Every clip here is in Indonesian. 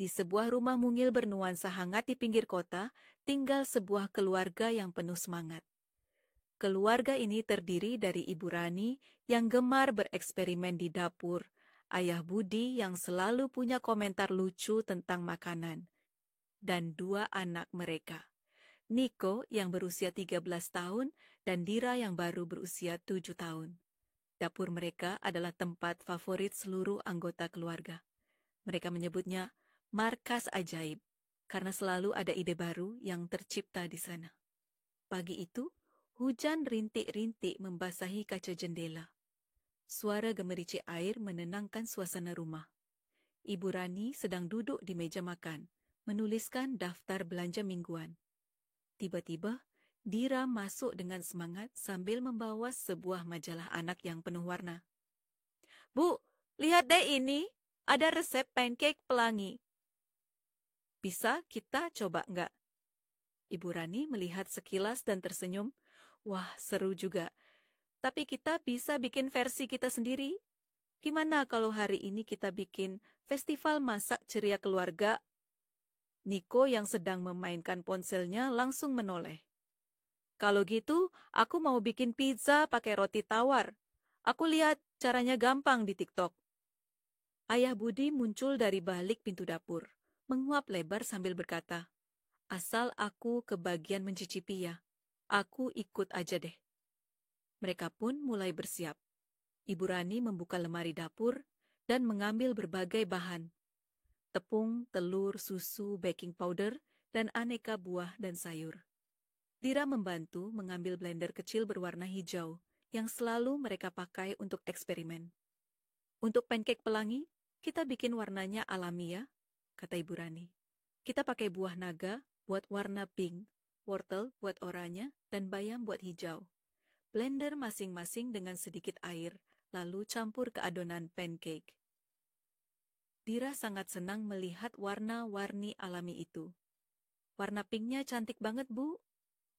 Di sebuah rumah mungil bernuansa hangat di pinggir kota, tinggal sebuah keluarga yang penuh semangat. Keluarga ini terdiri dari Ibu Rani yang gemar bereksperimen di dapur, Ayah Budi yang selalu punya komentar lucu tentang makanan, dan dua anak mereka, Niko yang berusia 13 tahun dan Dira yang baru berusia 7 tahun. Dapur mereka adalah tempat favorit seluruh anggota keluarga. Mereka menyebutnya markas ajaib, karena selalu ada ide baru yang tercipta di sana. Pagi itu, hujan rintik-rintik membasahi kaca jendela. Suara gemericik air menenangkan suasana rumah. Ibu Rani sedang duduk di meja makan, menuliskan daftar belanja mingguan. Tiba-tiba, Dira masuk dengan semangat sambil membawa sebuah majalah anak yang penuh warna. "Bu, lihat deh ini, ada resep pancake pelangi. Bisa kita coba nggak?" Ibu Rani melihat sekilas dan tersenyum. Wah, seru juga. Tapi kita bisa bikin versi kita sendiri. Gimana kalau hari ini kita bikin festival masak ceria keluarga? Niko yang sedang memainkan ponselnya langsung menoleh. "Kalau gitu, aku mau bikin pizza pakai roti tawar. Aku lihat caranya gampang di TikTok." Ayah Budi muncul dari balik pintu dapur, menguap lebar sambil berkata, "Asal aku kebagian mencicipi ya, aku ikut aja deh." Mereka pun mulai bersiap. Ibu Rani membuka lemari dapur dan mengambil berbagai bahan. Tepung, telur, susu, baking powder, dan aneka buah dan sayur. Dira membantu mengambil blender kecil berwarna hijau yang selalu mereka pakai untuk eksperimen. "Untuk pancake pelangi, kita bikin warnanya alami ya," kata Ibu Rani. "Kita pakai buah naga buat warna pink, wortel buat oranye, dan bayam buat hijau. Blender masing-masing dengan sedikit air, lalu campur ke adonan pancake." Dira sangat senang melihat warna-warni alami itu. "Warna pinknya cantik banget, Bu."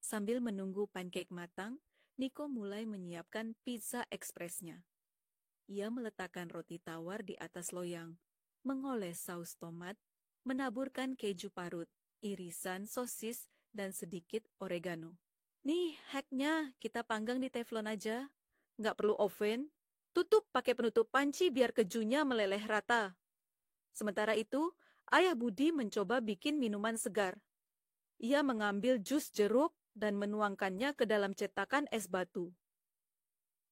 Sambil menunggu pancake matang, Niko mulai menyiapkan pizza ekspresnya. Ia meletakkan roti tawar di atas loyang, mengoles saus tomat, menaburkan keju parut, irisan sosis, dan sedikit oregano. "Nih, hacknya kita panggang di teflon aja. Nggak perlu oven. Tutup pakai penutup panci biar kejunya meleleh rata." Sementara itu, Ayah Budi mencoba bikin minuman segar. Ia mengambil jus jeruk dan menuangkannya ke dalam cetakan es batu.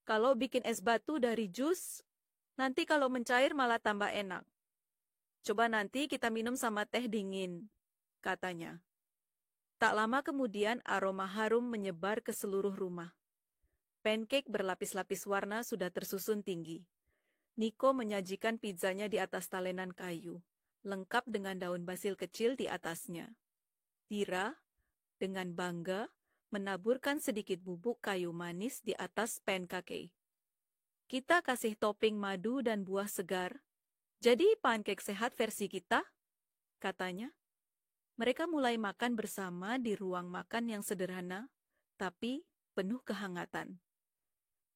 "Kalau bikin es batu dari jus, nanti kalau mencair malah tambah enak. Coba nanti kita minum sama teh dingin," katanya. Tak lama kemudian aroma harum menyebar ke seluruh rumah. Pancake berlapis-lapis warna sudah tersusun tinggi. Niko menyajikan pizzanya di atas talenan kayu, lengkap dengan daun basil kecil di atasnya. Dira, dengan bangga, menaburkan sedikit bubuk kayu manis di atas pancake. "Kita kasih topping madu dan buah segar. Jadi pancake sehat versi kita," katanya. Mereka mulai makan bersama di ruang makan yang sederhana, tapi penuh kehangatan.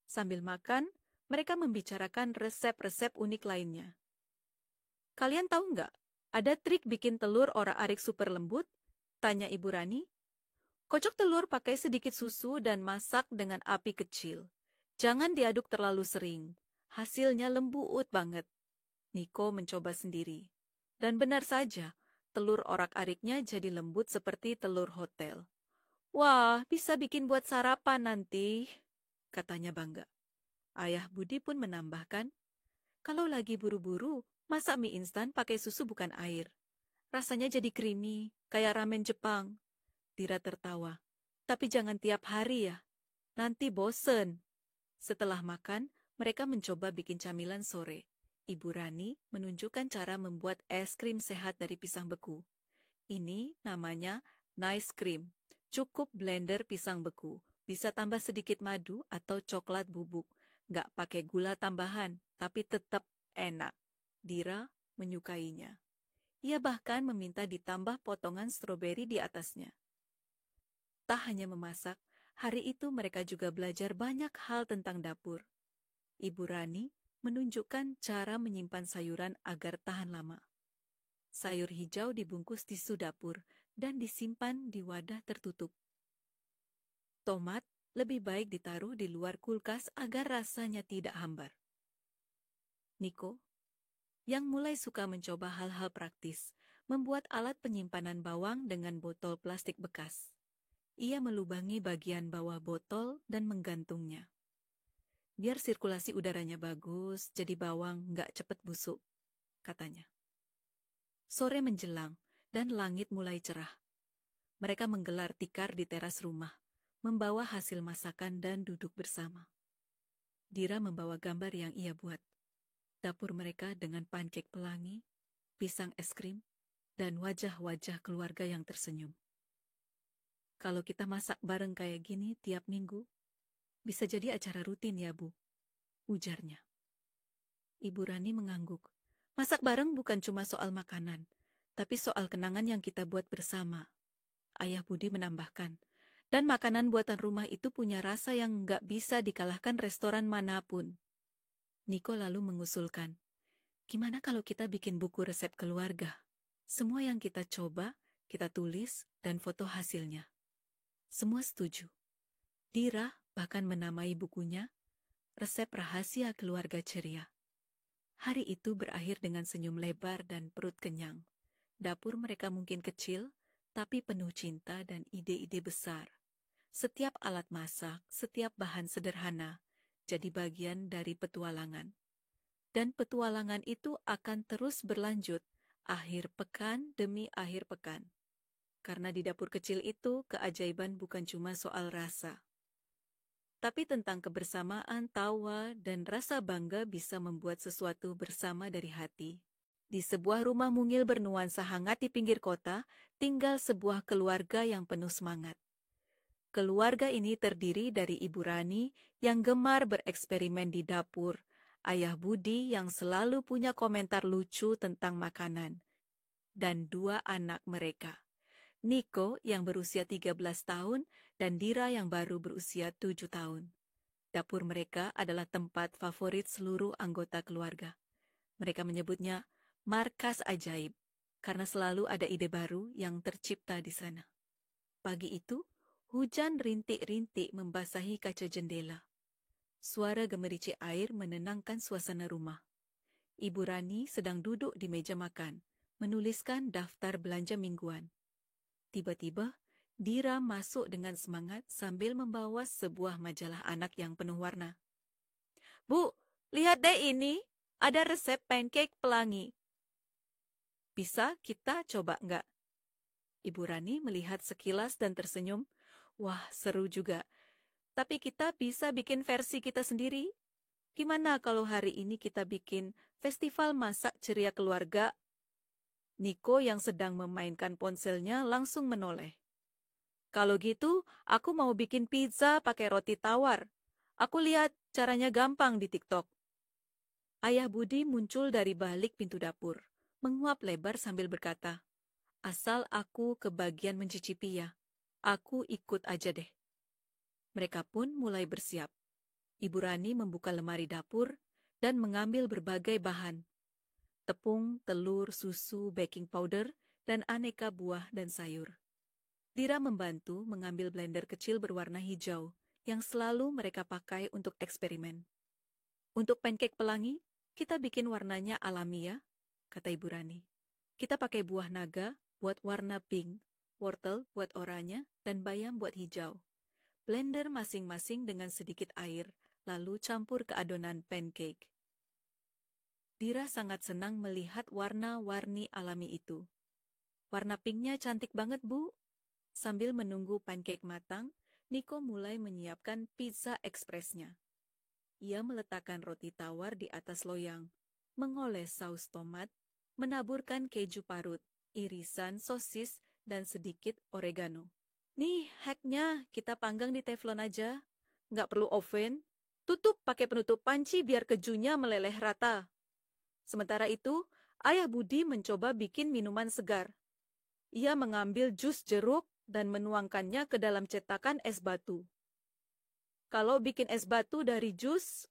Sambil makan, mereka membicarakan resep-resep unik lainnya. "Kalian tahu nggak, ada trik bikin telur orak-arik super lembut?" tanya Ibu Rani. "Kocok telur pakai sedikit susu dan masak dengan api kecil. Jangan diaduk terlalu sering. Hasilnya lembut banget." Niko mencoba sendiri. Dan benar saja, telur orak-ariknya jadi lembut seperti telur hotel. "Wah, bisa bikin buat sarapan nanti," katanya bangga. Ayah Budi pun menambahkan, "Kalau lagi buru-buru, masak mie instan pakai susu bukan air. Rasanya jadi creamy, kayak ramen Jepang." Dira tertawa. "Tapi jangan tiap hari ya, nanti bosen." Setelah makan, mereka mencoba bikin camilan sore. Ibu Rani menunjukkan cara membuat es krim sehat dari pisang beku. Ini namanya nice cream. Cukup blender pisang beku. Bisa tambah sedikit madu atau coklat bubuk. Nggak pakai gula tambahan, tapi tetap enak. Dira menyukainya. Ia bahkan meminta ditambah potongan stroberi di atasnya. Tak hanya memasak, hari itu mereka juga belajar banyak hal tentang dapur. Ibu Rani menunjukkan cara menyimpan sayuran agar tahan lama. Sayur hijau dibungkus tisu dapur dan disimpan di wadah tertutup. Tomat lebih baik ditaruh di luar kulkas agar rasanya tidak hambar. Niko, yang mulai suka mencoba hal-hal praktis, membuat alat penyimpanan bawang dengan botol plastik bekas. Ia melubangi bagian bawah botol dan menggantungnya. Biar sirkulasi udaranya bagus, jadi bawang nggak cepat busuk, katanya. Sore menjelang dan langit mulai cerah. Mereka menggelar tikar di teras rumah, membawa hasil masakan dan duduk bersama. Dira membawa gambar yang ia buat. Dapur mereka dengan pancake pelangi, pisang es krim, dan wajah-wajah keluarga yang tersenyum. Kalau kita masak bareng kayak gini tiap minggu, bisa jadi acara rutin ya, Bu, ujarnya. Ibu Rani mengangguk. Masak bareng bukan cuma soal makanan, tapi soal kenangan yang kita buat bersama. Ayah Budi menambahkan, dan makanan buatan rumah itu punya rasa yang nggak bisa dikalahkan restoran manapun. Niko lalu mengusulkan, gimana kalau kita bikin buku resep keluarga? Semua yang kita coba, kita tulis, dan foto hasilnya. Semua setuju. Dira bahkan menamai bukunya, Resep Rahasia Keluarga Ceria. Hari itu berakhir dengan senyum lebar dan perut kenyang. Dapur mereka mungkin kecil, tapi penuh cinta dan ide-ide besar. Setiap alat masak, setiap bahan sederhana, jadi bagian dari petualangan. Dan petualangan itu akan terus berlanjut, akhir pekan demi akhir pekan. Karena di dapur kecil itu, keajaiban bukan cuma soal rasa. Tapi tentang kebersamaan, tawa, dan rasa bangga bisa membuat sesuatu bersama dari hati. Di sebuah rumah mungil bernuansa hangat di pinggir kota, tinggal sebuah keluarga yang penuh semangat. Keluarga ini terdiri dari Ibu Rani yang gemar bereksperimen di dapur, Ayah Budi yang selalu punya komentar lucu tentang makanan, dan dua anak mereka, Niko yang berusia 13 tahun dan Dira yang baru berusia 7 tahun. Dapur mereka adalah tempat favorit seluruh anggota keluarga. Mereka menyebutnya markas ajaib, karena selalu ada ide baru yang tercipta di sana. Pagi itu, hujan rintik-rintik membasahi kaca jendela. Suara gemericik air menenangkan suasana rumah. Ibu Rani sedang duduk di meja makan, menuliskan daftar belanja mingguan. Tiba-tiba, Dira masuk dengan semangat sambil membawa sebuah majalah anak yang penuh warna. Bu, lihat deh ini, ada resep pancake pelangi. Bisa kita coba nggak? Ibu Rani melihat sekilas dan tersenyum. Wah, seru juga. Tapi kita bisa bikin versi kita sendiri. Gimana kalau hari ini kita bikin festival masak ceria keluarga? Niko yang sedang memainkan ponselnya langsung menoleh. Kalau gitu, aku mau bikin pizza pakai roti tawar. Aku lihat caranya gampang di TikTok. Ayah Budi muncul dari balik pintu dapur, menguap lebar sambil berkata, asal aku kebagian mencicipi ya, aku ikut aja deh. Mereka pun mulai bersiap. Ibu Rani membuka lemari dapur dan mengambil berbagai bahan. Tepung, telur, susu, baking powder, dan aneka buah dan sayur. Dira membantu mengambil blender kecil berwarna hijau yang selalu mereka pakai untuk eksperimen. Untuk pancake pelangi, kita bikin warnanya alami ya, kata Ibu Rani. Kita pakai buah naga buat warna pink, wortel buat oranye, dan bayam buat hijau. Blender masing-masing dengan sedikit air, lalu campur ke adonan pancake. Dira sangat senang melihat warna-warni alami itu. Warna pinknya cantik banget, Bu. Sambil menunggu pancake matang, Niko mulai menyiapkan pizza ekspresnya. Ia meletakkan roti tawar di atas loyang, mengoles saus tomat, menaburkan keju parut, irisan sosis, dan sedikit oregano. Nih, hacknya kita panggang di teflon aja. Nggak perlu oven. Tutup pakai penutup panci biar kejunya meleleh rata. Sementara itu, Ayah Budi mencoba bikin minuman segar. Ia mengambil jus jeruk dan menuangkannya ke dalam cetakan es batu. Kalau bikin es batu dari jus,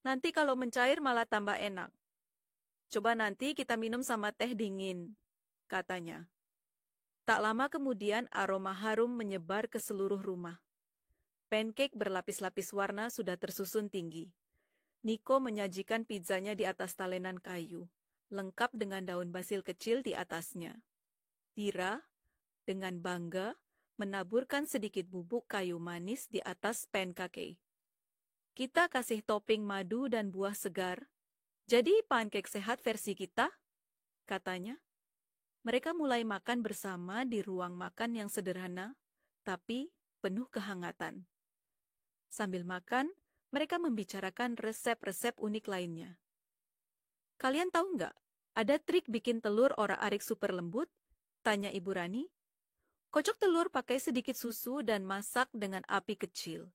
nanti kalau mencair malah tambah enak. Coba nanti kita minum sama teh dingin. katanya. Tak lama kemudian aroma harum menyebar ke seluruh rumah. Pancake berlapis-lapis warna sudah tersusun tinggi. Nico menyajikan pizzanya di atas talenan kayu, lengkap dengan daun basil kecil di atasnya. Dira, dengan bangga, menaburkan sedikit bubuk kayu manis di atas pancake. Kita kasih topping madu dan buah segar. Jadi pancake sehat versi kita, katanya. Mereka mulai makan bersama di ruang makan yang sederhana, tapi penuh kehangatan. Sambil makan, mereka membicarakan resep-resep unik lainnya. Kalian tahu nggak, ada trik bikin telur orak-arik super lembut? Tanya Ibu Rani. Kocok telur pakai sedikit susu dan masak dengan api kecil.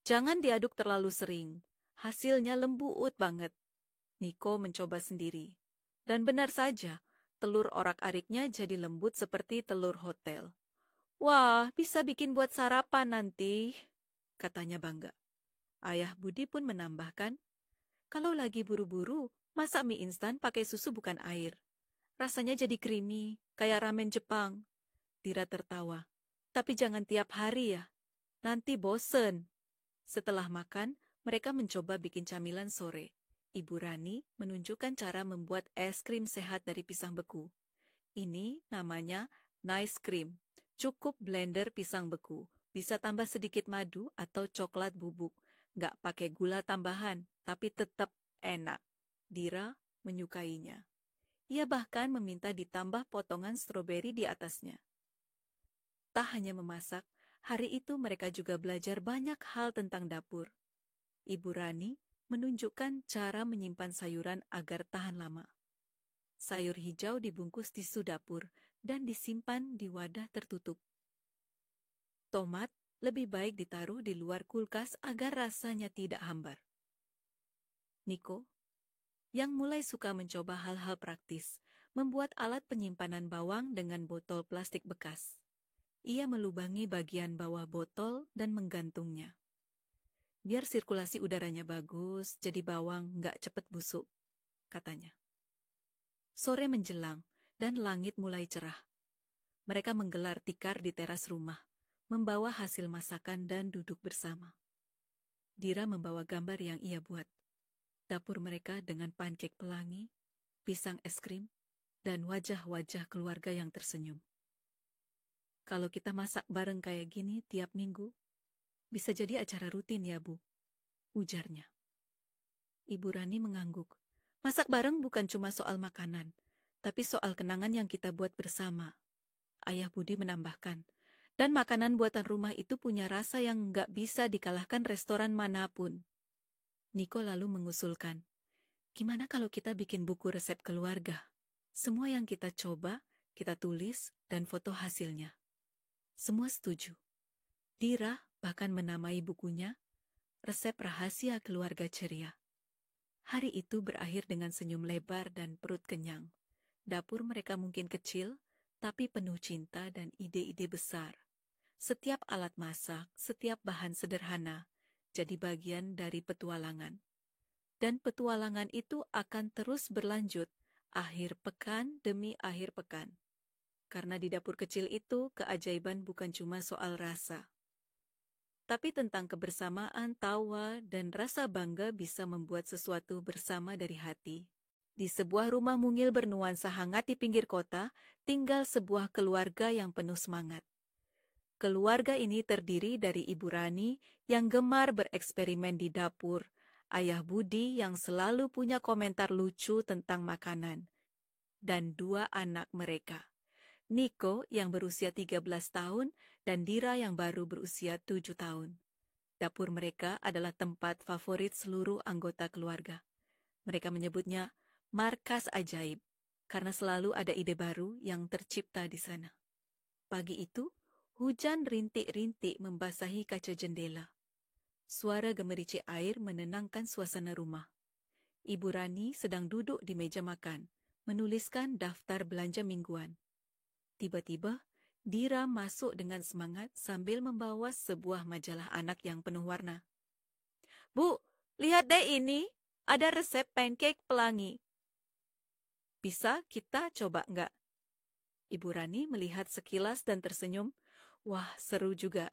Jangan diaduk terlalu sering. Hasilnya lembut banget. Nico mencoba sendiri. Dan benar saja, telur orak-ariknya jadi lembut seperti telur hotel. Wah, bisa bikin buat sarapan nanti, katanya bangga. Ayah Budi pun menambahkan, kalau lagi buru-buru, masak mie instan pakai susu bukan air. Rasanya jadi creamy, kayak ramen Jepang. Dira tertawa. Tapi jangan tiap hari ya, nanti bosen. Setelah makan, mereka mencoba bikin camilan sore. Ibu Rani menunjukkan cara membuat es krim sehat dari pisang beku. Ini namanya nice cream. Cukup blender pisang beku. Bisa tambah sedikit madu atau coklat bubuk. Nggak pakai gula tambahan, tapi tetap enak. Dira menyukainya. Ia bahkan meminta ditambah potongan stroberi di atasnya. Tak hanya memasak, hari itu mereka juga belajar banyak hal tentang dapur. Ibu Rani menunjukkan cara menyimpan sayuran agar tahan lama. Sayur hijau dibungkus tisu dapur dan disimpan di wadah tertutup. Tomat lebih baik ditaruh di luar kulkas agar rasanya tidak hambar. Nico, yang mulai suka mencoba hal-hal praktis, membuat alat penyimpanan bawang dengan botol plastik bekas. Ia melubangi bagian bawah botol dan menggantungnya. Biar sirkulasi udaranya bagus, jadi bawang nggak cepat busuk, katanya. Sore menjelang, dan langit mulai cerah. Mereka menggelar tikar di teras rumah, membawa hasil masakan dan duduk bersama. Dira membawa gambar yang ia buat. Dapur mereka dengan pancake pelangi, pisang es krim, dan wajah-wajah keluarga yang tersenyum. Kalau kita masak bareng kayak gini tiap minggu, bisa jadi acara rutin ya, Bu, ujarnya. Ibu Rani mengangguk. Masak bareng bukan cuma soal makanan, tapi soal kenangan yang kita buat bersama. Ayah Budi menambahkan, dan makanan buatan rumah itu punya rasa yang nggak bisa dikalahkan restoran manapun. Niko lalu mengusulkan, gimana kalau kita bikin buku resep keluarga? Semua yang kita coba, kita tulis, dan foto hasilnya. Semua setuju. Dira bahkan menamai bukunya, Resep Rahasia Keluarga Ceria. Hari itu berakhir dengan senyum lebar dan perut kenyang. Dapur mereka mungkin kecil, tapi penuh cinta dan ide-ide besar. Setiap alat masak, setiap bahan sederhana, jadi bagian dari petualangan. Dan petualangan itu akan terus berlanjut, akhir pekan demi akhir pekan. Karena di dapur kecil itu, keajaiban bukan cuma soal rasa, tapi tentang kebersamaan, tawa, dan rasa bangga bisa membuat sesuatu bersama dari hati. Di sebuah rumah mungil bernuansa hangat di pinggir kota, tinggal sebuah keluarga yang penuh semangat. Keluarga ini terdiri dari Ibu Rani yang gemar bereksperimen di dapur, Ayah Budi yang selalu punya komentar lucu tentang makanan, dan dua anak mereka. Nico yang berusia 13 tahun dan Dira yang baru berusia 7 tahun. Dapur mereka adalah tempat favorit seluruh anggota keluarga. Mereka menyebutnya markas ajaib, karena selalu ada ide baru yang tercipta di sana. Pagi itu, hujan rintik-rintik membasahi kaca jendela. Suara gemericik air menenangkan suasana rumah. Ibu Rani sedang duduk di meja makan, menuliskan daftar belanja mingguan. Tiba-tiba, Dira masuk dengan semangat sambil membawa sebuah majalah anak yang penuh warna. Bu, lihat deh ini, ada resep pancake pelangi. Bisa kita coba nggak? Ibu Rani melihat sekilas dan tersenyum. Wah, seru juga.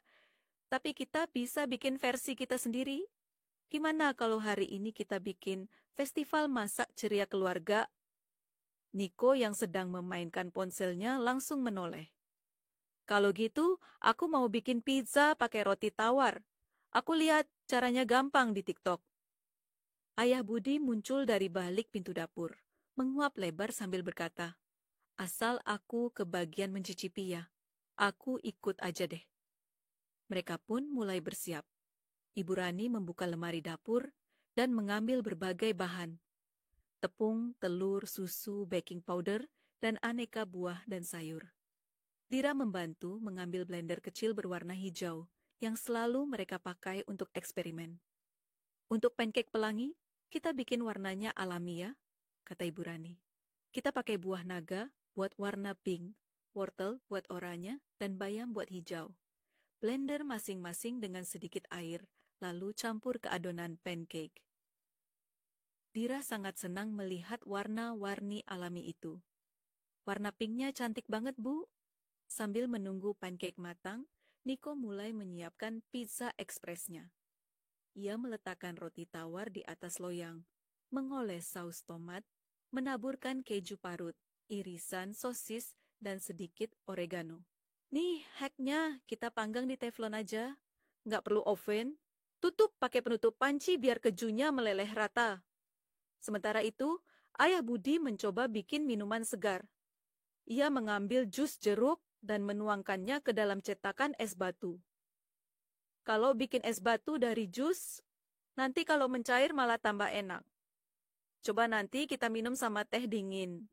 Tapi kita bisa bikin versi kita sendiri. Gimana kalau hari ini kita bikin festival masak ceria keluarga? Niko yang sedang memainkan ponselnya langsung menoleh. Kalau gitu, aku mau bikin pizza pakai roti tawar. Aku lihat caranya gampang di TikTok. Ayah Budi muncul dari balik pintu dapur, menguap lebar sambil berkata, asal aku kebagian mencicipi ya, aku ikut aja deh. Mereka pun mulai bersiap. Ibu Rani membuka lemari dapur dan mengambil berbagai bahan. Tepung, telur, susu, baking powder, dan aneka buah dan sayur. Dira membantu mengambil blender kecil berwarna hijau yang selalu mereka pakai untuk eksperimen. Untuk pancake pelangi, kita bikin warnanya alami ya, kata Ibu Rani. Kita pakai buah naga buat warna pink, wortel buat oranye, dan bayam buat hijau. Blender masing-masing dengan sedikit air, lalu campur ke adonan pancake. Dira sangat senang melihat warna-warni alami itu. Warna pinknya cantik banget, Bu. Sambil menunggu pancake matang, Niko mulai menyiapkan pizza ekspresnya. Ia meletakkan roti tawar di atas loyang, mengoles saus tomat, menaburkan keju parut, irisan sosis, dan sedikit oregano. Nih, hacknya kita panggang di teflon aja. Nggak perlu oven. Tutup pakai penutup panci biar kejunya meleleh rata. Sementara itu, Ayah Budi mencoba bikin minuman segar. Ia mengambil jus jeruk dan menuangkannya ke dalam cetakan es batu. Kalau bikin es batu dari jus, nanti kalau mencair malah tambah enak. Coba nanti kita minum sama teh dingin,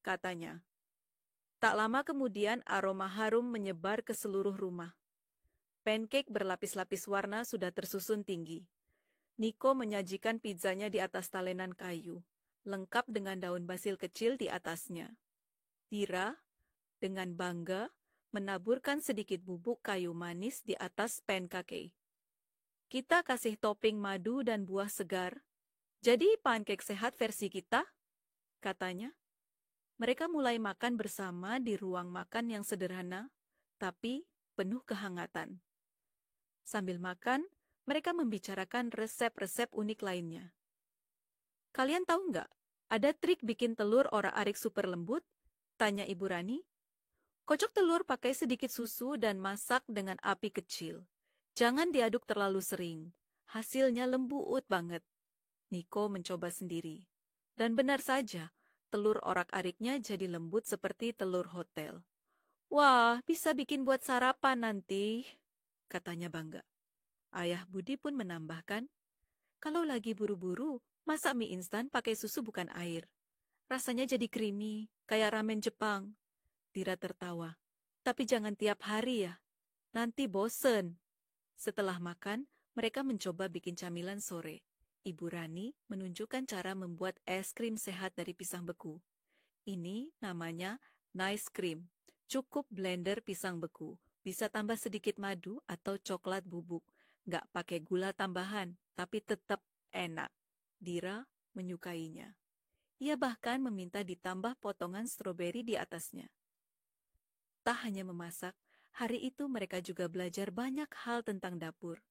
katanya. Tak lama kemudian aroma harum menyebar ke seluruh rumah. Pancake berlapis-lapis warna sudah tersusun tinggi. Niko menyajikan pizzanya di atas talenan kayu, lengkap dengan daun basil kecil di atasnya. Dira, dengan bangga, menaburkan sedikit bubuk kayu manis di atas pancake. Kita kasih topping madu dan buah segar. Jadi pancake sehat versi kita, katanya. Mereka mulai makan bersama di ruang makan yang sederhana, tapi penuh kehangatan. Sambil makan, mereka membicarakan resep-resep unik lainnya. Kalian tahu nggak, ada trik bikin telur orak-arik super lembut? Tanya Ibu Rani. Kocok telur pakai sedikit susu dan masak dengan api kecil. Jangan diaduk terlalu sering. Hasilnya lembut banget. Niko mencoba sendiri. Dan benar saja, telur orak-ariknya jadi lembut seperti telur hotel. Wah, bisa bikin buat sarapan nanti, katanya bangga. Ayah Budi pun menambahkan, kalau lagi buru-buru, masak mie instan pakai susu bukan air. Rasanya jadi creamy, kayak ramen Jepang. Dira tertawa. Tapi jangan tiap hari ya. Nanti bosen. Setelah makan, mereka mencoba bikin camilan sore. Ibu Rani menunjukkan cara membuat es krim sehat dari pisang beku. Ini namanya nice cream. Cukup blender pisang beku. Bisa tambah sedikit madu atau coklat bubuk. Nggak pakai gula tambahan, tapi tetap enak. Dira menyukainya. Ia bahkan meminta ditambah potongan stroberi di atasnya. Tak hanya memasak, hari itu mereka juga belajar banyak hal tentang dapur.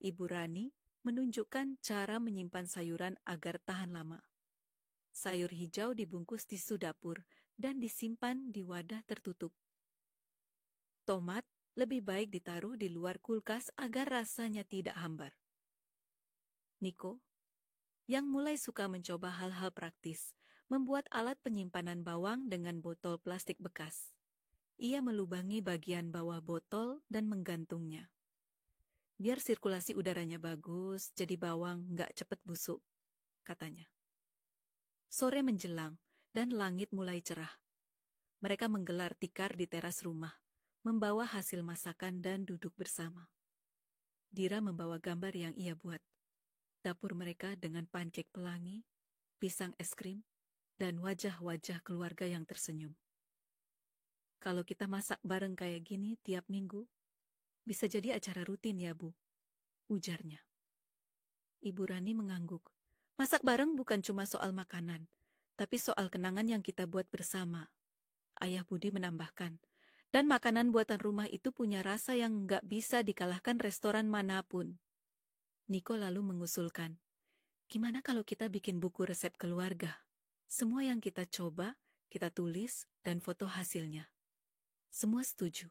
Ibu Rani menunjukkan cara menyimpan sayuran agar tahan lama. Sayur hijau dibungkus tisu dapur dan disimpan di wadah tertutup. Tomat lebih baik ditaruh di luar kulkas agar rasanya tidak hambar. Niko, yang mulai suka mencoba hal-hal praktis, membuat alat penyimpanan bawang dengan botol plastik bekas. Ia melubangi bagian bawah botol dan menggantungnya. Biar sirkulasi udaranya bagus, jadi bawang nggak cepat busuk, katanya. Sore menjelang dan langit mulai cerah. Mereka menggelar tikar di teras rumah, membawa hasil masakan dan duduk bersama. Dira membawa gambar yang ia buat. Dapur mereka dengan pancake pelangi, pisang es krim, dan wajah-wajah keluarga yang tersenyum. Kalau kita masak bareng kayak gini tiap minggu, bisa jadi acara rutin ya, Bu, ujarnya. Ibu Rani mengangguk. Masak bareng bukan cuma soal makanan, tapi soal kenangan yang kita buat bersama. Ayah Budi menambahkan. Dan makanan buatan rumah itu punya rasa yang nggak bisa dikalahkan restoran manapun. Niko lalu mengusulkan, gimana kalau kita bikin buku resep keluarga? Semua yang kita coba, kita tulis, dan foto hasilnya. Semua setuju.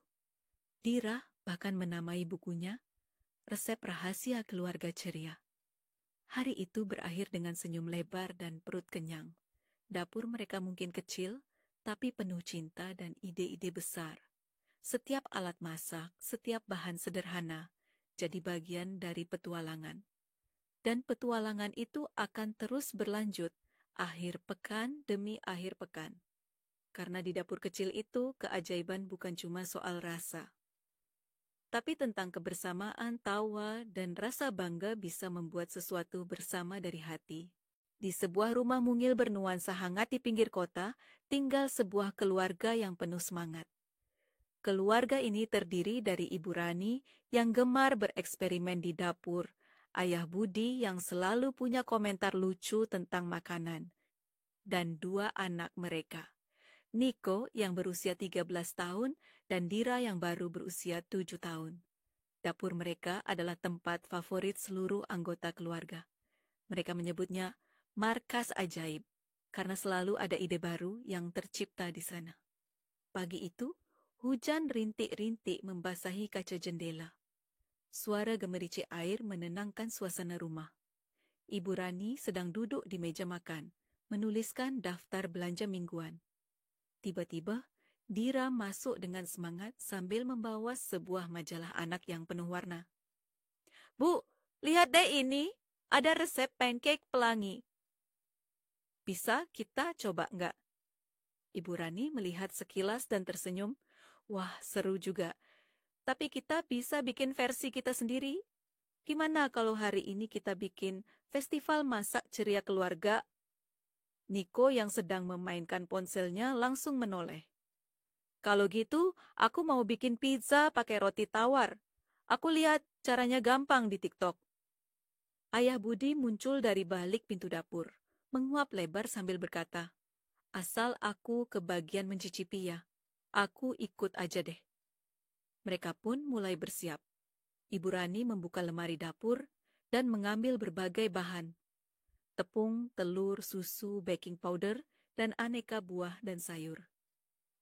Dira bahkan menamai bukunya, Resep Rahasia Keluarga Ceria. Hari itu berakhir dengan senyum lebar dan perut kenyang. Dapur mereka mungkin kecil, tapi penuh cinta dan ide-ide besar. Setiap alat masak, setiap bahan sederhana, jadi bagian dari petualangan. Dan petualangan itu akan terus berlanjut, akhir pekan demi akhir pekan. Karena di dapur kecil itu, keajaiban bukan cuma soal rasa. Tapi tentang kebersamaan, tawa, dan rasa bangga bisa membuat sesuatu bersama dari hati. Di sebuah rumah mungil bernuansa hangat di pinggir kota, tinggal sebuah keluarga yang penuh semangat. Keluarga ini terdiri dari Ibu Rani yang gemar bereksperimen di dapur, Ayah Budi yang selalu punya komentar lucu tentang makanan, dan dua anak mereka, Niko yang berusia 13 tahun dan Dira yang baru berusia 7 tahun. Dapur mereka adalah tempat favorit seluruh anggota keluarga. Mereka menyebutnya markas ajaib, karena selalu ada ide baru yang tercipta di sana. Pagi itu, hujan rintik-rintik membasahi kaca jendela. Suara gemericik air menenangkan suasana rumah. Ibu Rani sedang duduk di meja makan, menuliskan daftar belanja mingguan. Tiba-tiba, Dira masuk dengan semangat sambil membawa sebuah majalah anak yang penuh warna. Bu, lihat deh ini, ada resep pancake pelangi. Bisa kita coba nggak? Ibu Rani melihat sekilas dan tersenyum. Wah, seru juga. Tapi kita bisa bikin versi kita sendiri. Gimana kalau hari ini kita bikin festival masak ceria keluarga? Niko yang sedang memainkan ponselnya langsung menoleh. Kalau gitu, aku mau bikin pizza pakai roti tawar. Aku lihat caranya gampang di TikTok. Ayah Budi muncul dari balik pintu dapur, menguap lebar sambil berkata, asal aku kebagian mencicipi ya, aku ikut aja deh. Mereka pun mulai bersiap. Ibu Rani membuka lemari dapur dan mengambil berbagai bahan. Tepung, telur, susu, baking powder, dan aneka buah dan sayur.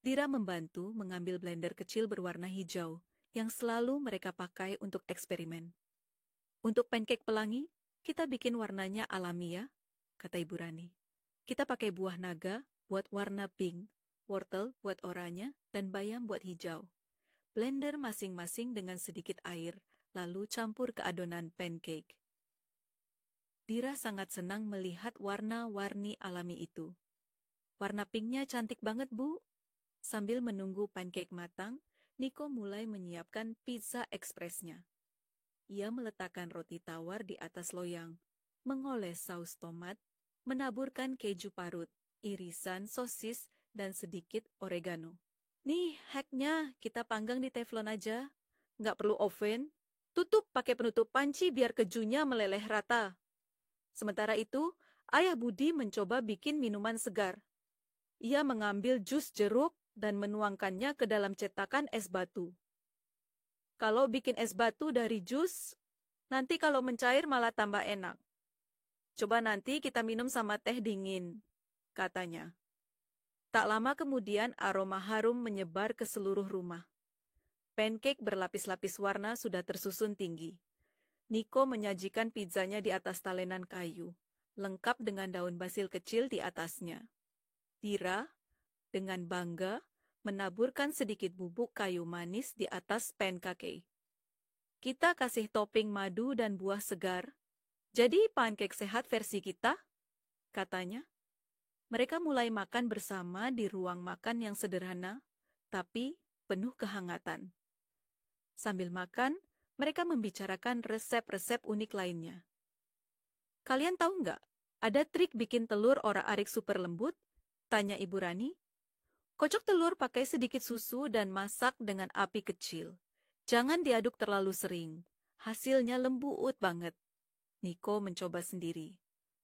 Dira membantu mengambil blender kecil berwarna hijau yang selalu mereka pakai untuk eksperimen. Untuk pancake pelangi, kita bikin warnanya alami ya, kata Ibu Rani. Kita pakai buah naga buat warna pink, wortel buat oranye, dan bayam buat hijau. Blender masing-masing dengan sedikit air, lalu campur ke adonan pancake. Dira sangat senang melihat warna-warni alami itu. Warna pinknya cantik banget, Bu. Sambil menunggu pancake matang, Niko mulai menyiapkan pizza ekspresnya. Ia meletakkan roti tawar di atas loyang, mengoles saus tomat, menaburkan keju parut, irisan sosis, dan sedikit oregano. Nih, hacknya kita panggang di teflon aja. Nggak perlu oven. Tutup pakai penutup panci biar kejunya meleleh rata. Sementara itu, Ayah Budi mencoba bikin minuman segar. Ia mengambil jus jeruk dan menuangkannya ke dalam cetakan es batu. Kalau bikin es batu dari jus, nanti kalau mencair malah tambah enak. Coba nanti kita minum sama teh dingin, katanya. Tak lama kemudian aroma harum menyebar ke seluruh rumah. Pancake berlapis-lapis warna sudah tersusun tinggi. Niko menyajikan pizzanya di atas talenan kayu, lengkap dengan daun basil kecil di atasnya. Dira, dengan bangga, menaburkan sedikit bubuk kayu manis di atas pancake. Kita kasih topping madu dan buah segar. Jadi pancake sehat versi kita, katanya. Mereka mulai makan bersama di ruang makan yang sederhana, tapi penuh kehangatan. Sambil makan, mereka membicarakan resep-resep unik lainnya. Kalian tahu nggak, ada trik bikin telur orak-arik super lembut? Tanya Ibu Rani. Kocok telur pakai sedikit susu dan masak dengan api kecil. Jangan diaduk terlalu sering. Hasilnya lembut banget. Niko mencoba sendiri.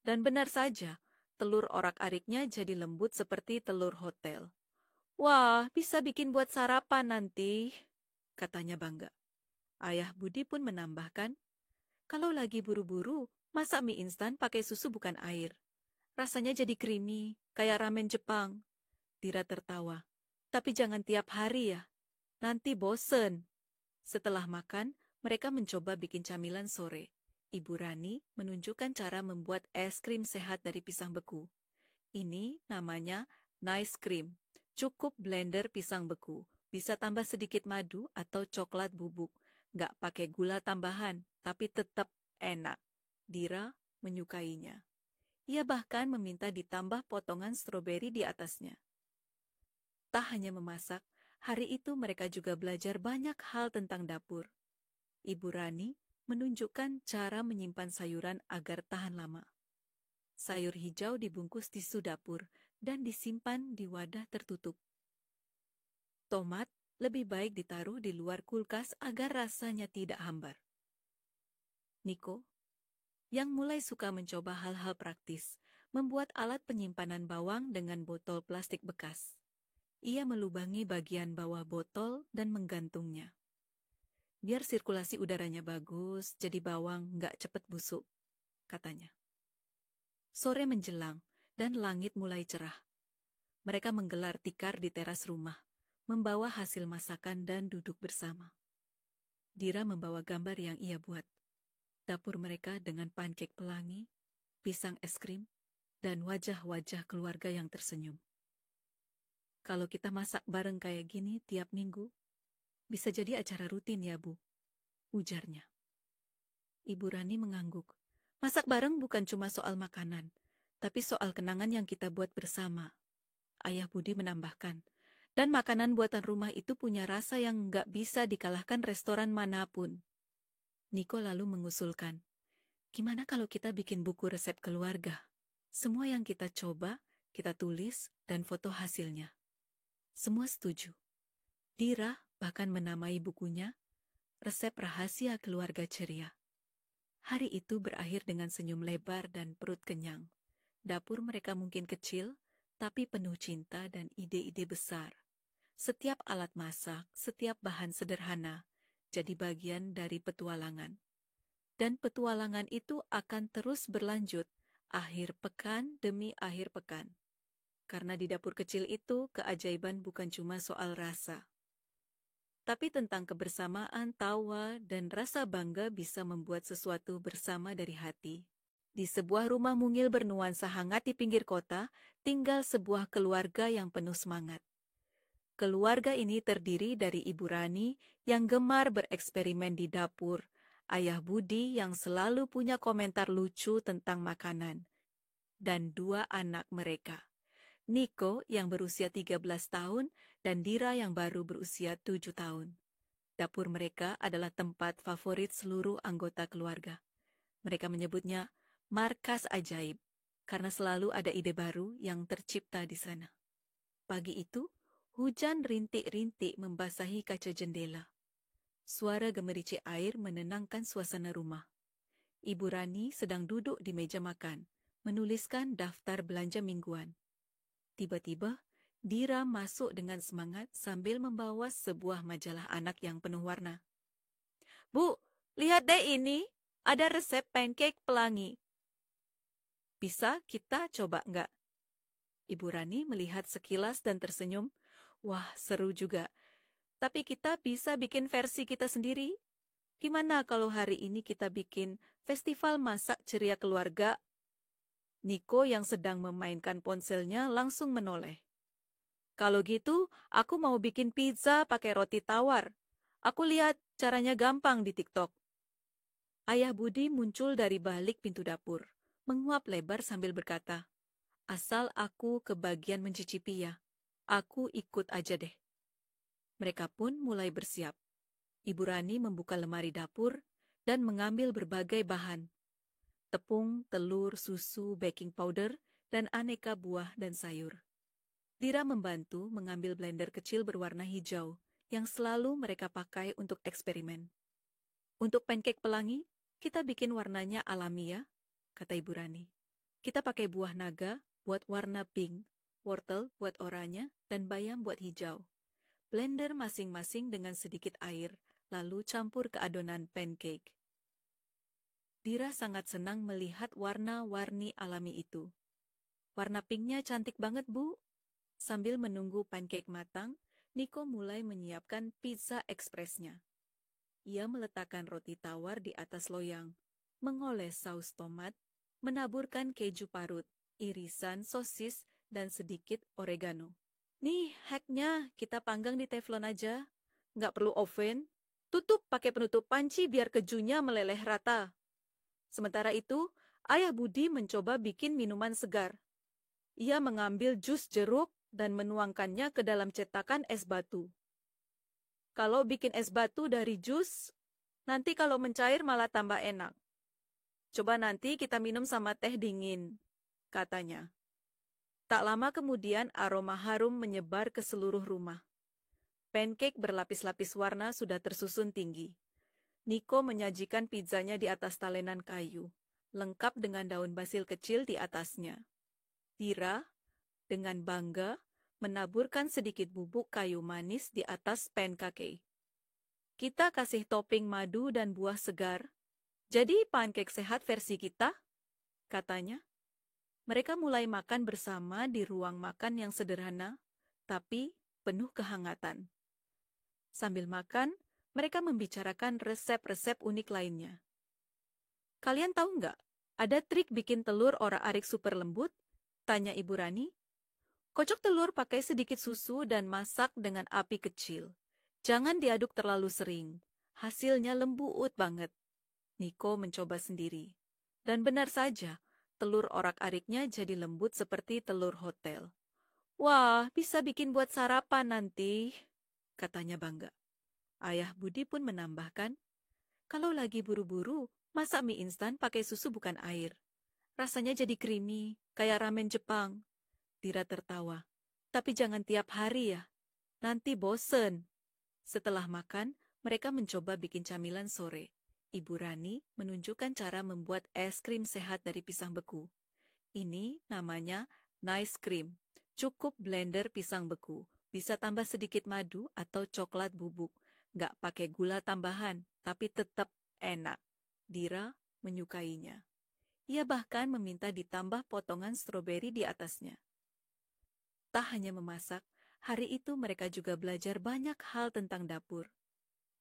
Dan benar saja, telur orak-ariknya jadi lembut seperti telur hotel. Wah, bisa bikin buat sarapan nanti, katanya bangga. Ayah Budi pun menambahkan, kalau lagi buru-buru, masak mie instan pakai susu bukan air. Rasanya jadi creamy, kayak ramen Jepang. Dira tertawa. Tapi jangan tiap hari ya, nanti bosen. Setelah makan, mereka mencoba bikin camilan sore. Ibu Rani menunjukkan cara membuat es krim sehat dari pisang beku. Ini namanya nice cream. Cukup blender pisang beku. Bisa tambah sedikit madu atau coklat bubuk. Nggak pakai gula tambahan, tapi tetap enak. Dira menyukainya. Ia bahkan meminta ditambah potongan stroberi di atasnya. Tak hanya memasak, hari itu mereka juga belajar banyak hal tentang dapur. Ibu Rani menunjukkan cara menyimpan sayuran agar tahan lama. Sayur hijau dibungkus tisu dapur dan disimpan di wadah tertutup. Tomat lebih baik ditaruh di luar kulkas agar rasanya tidak hambar. Niko, yang mulai suka mencoba hal-hal praktis, membuat alat penyimpanan bawang dengan botol plastik bekas. Ia melubangi bagian bawah botol dan menggantungnya. Biar sirkulasi udaranya bagus, jadi bawang nggak cepat busuk, katanya. Sore menjelang, dan langit mulai cerah. Mereka menggelar tikar di teras rumah, membawa hasil masakan dan duduk bersama. Dira membawa gambar yang ia buat. Dapur mereka dengan pancake pelangi, pisang es krim, dan wajah-wajah keluarga yang tersenyum. Kalau kita masak bareng kayak gini tiap minggu, bisa jadi acara rutin ya, Bu, ujarnya. Ibu Rani mengangguk. Masak bareng bukan cuma soal makanan, tapi soal kenangan yang kita buat bersama. Ayah Budi menambahkan, dan makanan buatan rumah itu punya rasa yang nggak bisa dikalahkan restoran manapun. Niko lalu mengusulkan, gimana kalau kita bikin buku resep keluarga? Semua yang kita coba, kita tulis, dan foto hasilnya. Semua setuju. Dira bahkan menamai bukunya, Resep Rahasia Keluarga Ceria. Hari itu berakhir dengan senyum lebar dan perut kenyang. Dapur mereka mungkin kecil, tapi penuh cinta dan ide-ide besar. Setiap alat masak, setiap bahan sederhana, jadi bagian dari petualangan. Dan petualangan itu akan terus berlanjut, akhir pekan demi akhir pekan. Karena di dapur kecil itu, keajaiban bukan cuma soal rasa, tapi tentang kebersamaan, tawa, dan rasa bangga bisa membuat sesuatu bersama dari hati. Di sebuah rumah mungil bernuansa hangat di pinggir kota, tinggal sebuah keluarga yang penuh semangat. Keluarga ini terdiri dari Ibu Rani yang gemar bereksperimen di dapur, Ayah Budi yang selalu punya komentar lucu tentang makanan, dan dua anak mereka, Niko yang berusia 13 tahun dan Dira yang baru berusia 7 tahun. Dapur mereka adalah tempat favorit seluruh anggota keluarga. Mereka menyebutnya markas ajaib, karena selalu ada ide baru yang tercipta di sana. Pagi itu, hujan rintik-rintik membasahi kaca jendela. Suara gemericik air menenangkan suasana rumah. Ibu Rani sedang duduk di meja makan, menuliskan daftar belanja mingguan. Tiba-tiba, Dira masuk dengan semangat sambil membawa sebuah majalah anak yang penuh warna. Bu, lihat deh ini, ada resep pancake pelangi. Bisa kita coba nggak? Ibu Rani melihat sekilas dan tersenyum. Wah, seru juga. Tapi kita bisa bikin versi kita sendiri. Gimana kalau hari ini kita bikin festival masak ceria keluarga? Niko yang sedang memainkan ponselnya langsung menoleh. Kalau gitu, aku mau bikin pizza pakai roti tawar. Aku lihat caranya gampang di TikTok. Ayah Budi muncul dari balik pintu dapur, menguap lebar sambil berkata, asal aku kebagian mencicipi ya, aku ikut aja deh. Mereka pun mulai bersiap. Ibu Rani membuka lemari dapur dan mengambil berbagai bahan. Tepung, telur, susu, baking powder, dan aneka buah dan sayur. Dira membantu mengambil blender kecil berwarna hijau yang selalu mereka pakai untuk eksperimen. Untuk pancake pelangi, kita bikin warnanya alami ya, kata Ibu Rani. Kita pakai buah naga buat warna pink, wortel buat oranye, dan bayam buat hijau. Blender masing-masing dengan sedikit air, lalu campur ke adonan pancake. Dira sangat senang melihat warna-warni alami itu. Warna pinknya cantik banget, Bu. Sambil menunggu pancake matang, Niko mulai menyiapkan pizza ekspresnya. Ia meletakkan roti tawar di atas loyang, mengoles saus tomat, menaburkan keju parut, irisan sosis, dan sedikit oregano. Nih, hacknya kita panggang di teflon aja. Nggak perlu oven. Tutup pakai penutup panci biar kejunya meleleh rata. Sementara itu, Ayah Budi mencoba bikin minuman segar. Ia mengambil jus jeruk dan menuangkannya ke dalam cetakan es batu. Kalau bikin es batu dari jus, nanti kalau mencair malah tambah enak. Coba nanti kita minum sama teh dingin, katanya. Tak lama kemudian aroma harum menyebar ke seluruh rumah. Pancake berlapis-lapis warna sudah tersusun tinggi. Niko menyajikan pizzanya di atas talenan kayu, lengkap dengan daun basil kecil di atasnya. Dira, dengan bangga, menaburkan sedikit bubuk kayu manis di atas pancake. Kita kasih topping madu dan buah segar. Jadi pancake sehat versi kita, katanya. Mereka mulai makan bersama di ruang makan yang sederhana, tapi penuh kehangatan. Sambil makan, mereka membicarakan resep-resep unik lainnya. Kalian tahu nggak, ada trik bikin telur orak-arik super lembut? Tanya Ibu Rani. Kocok telur pakai sedikit susu dan masak dengan api kecil. Jangan diaduk terlalu sering. Hasilnya lembut banget. Niko mencoba sendiri. Dan benar saja, telur orak-ariknya jadi lembut seperti telur hotel. Wah, bisa bikin buat sarapan nanti, katanya bangga. Ayah Budi pun menambahkan, kalau lagi buru-buru, masak mie instan pakai susu bukan air. Rasanya jadi creamy, kayak ramen Jepang. Dira tertawa. Tapi jangan tiap hari ya. Nanti bosen. Setelah makan, mereka mencoba bikin camilan sore. Ibu Rani menunjukkan cara membuat es krim sehat dari pisang beku. Ini namanya nice cream. Cukup blender pisang beku. Bisa tambah sedikit madu atau coklat bubuk. Nggak pakai gula tambahan, tapi tetap enak. Dira menyukainya. Ia bahkan meminta ditambah potongan stroberi di atasnya. Tak hanya memasak, hari itu mereka juga belajar banyak hal tentang dapur.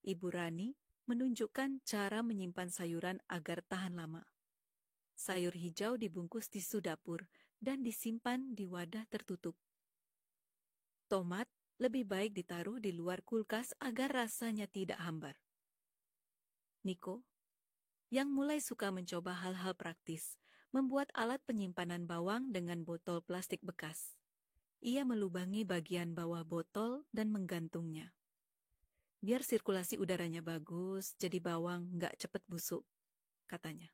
Ibu Rani menunjukkan cara menyimpan sayuran agar tahan lama. Sayur hijau dibungkus tisu dapur dan disimpan di wadah tertutup. Tomat lebih baik ditaruh di luar kulkas agar rasanya tidak hambar. Niko, yang mulai suka mencoba hal-hal praktis, membuat alat penyimpanan bawang dengan botol plastik bekas. Ia melubangi bagian bawah botol dan menggantungnya. Biar sirkulasi udaranya bagus, jadi bawang nggak cepat busuk, katanya.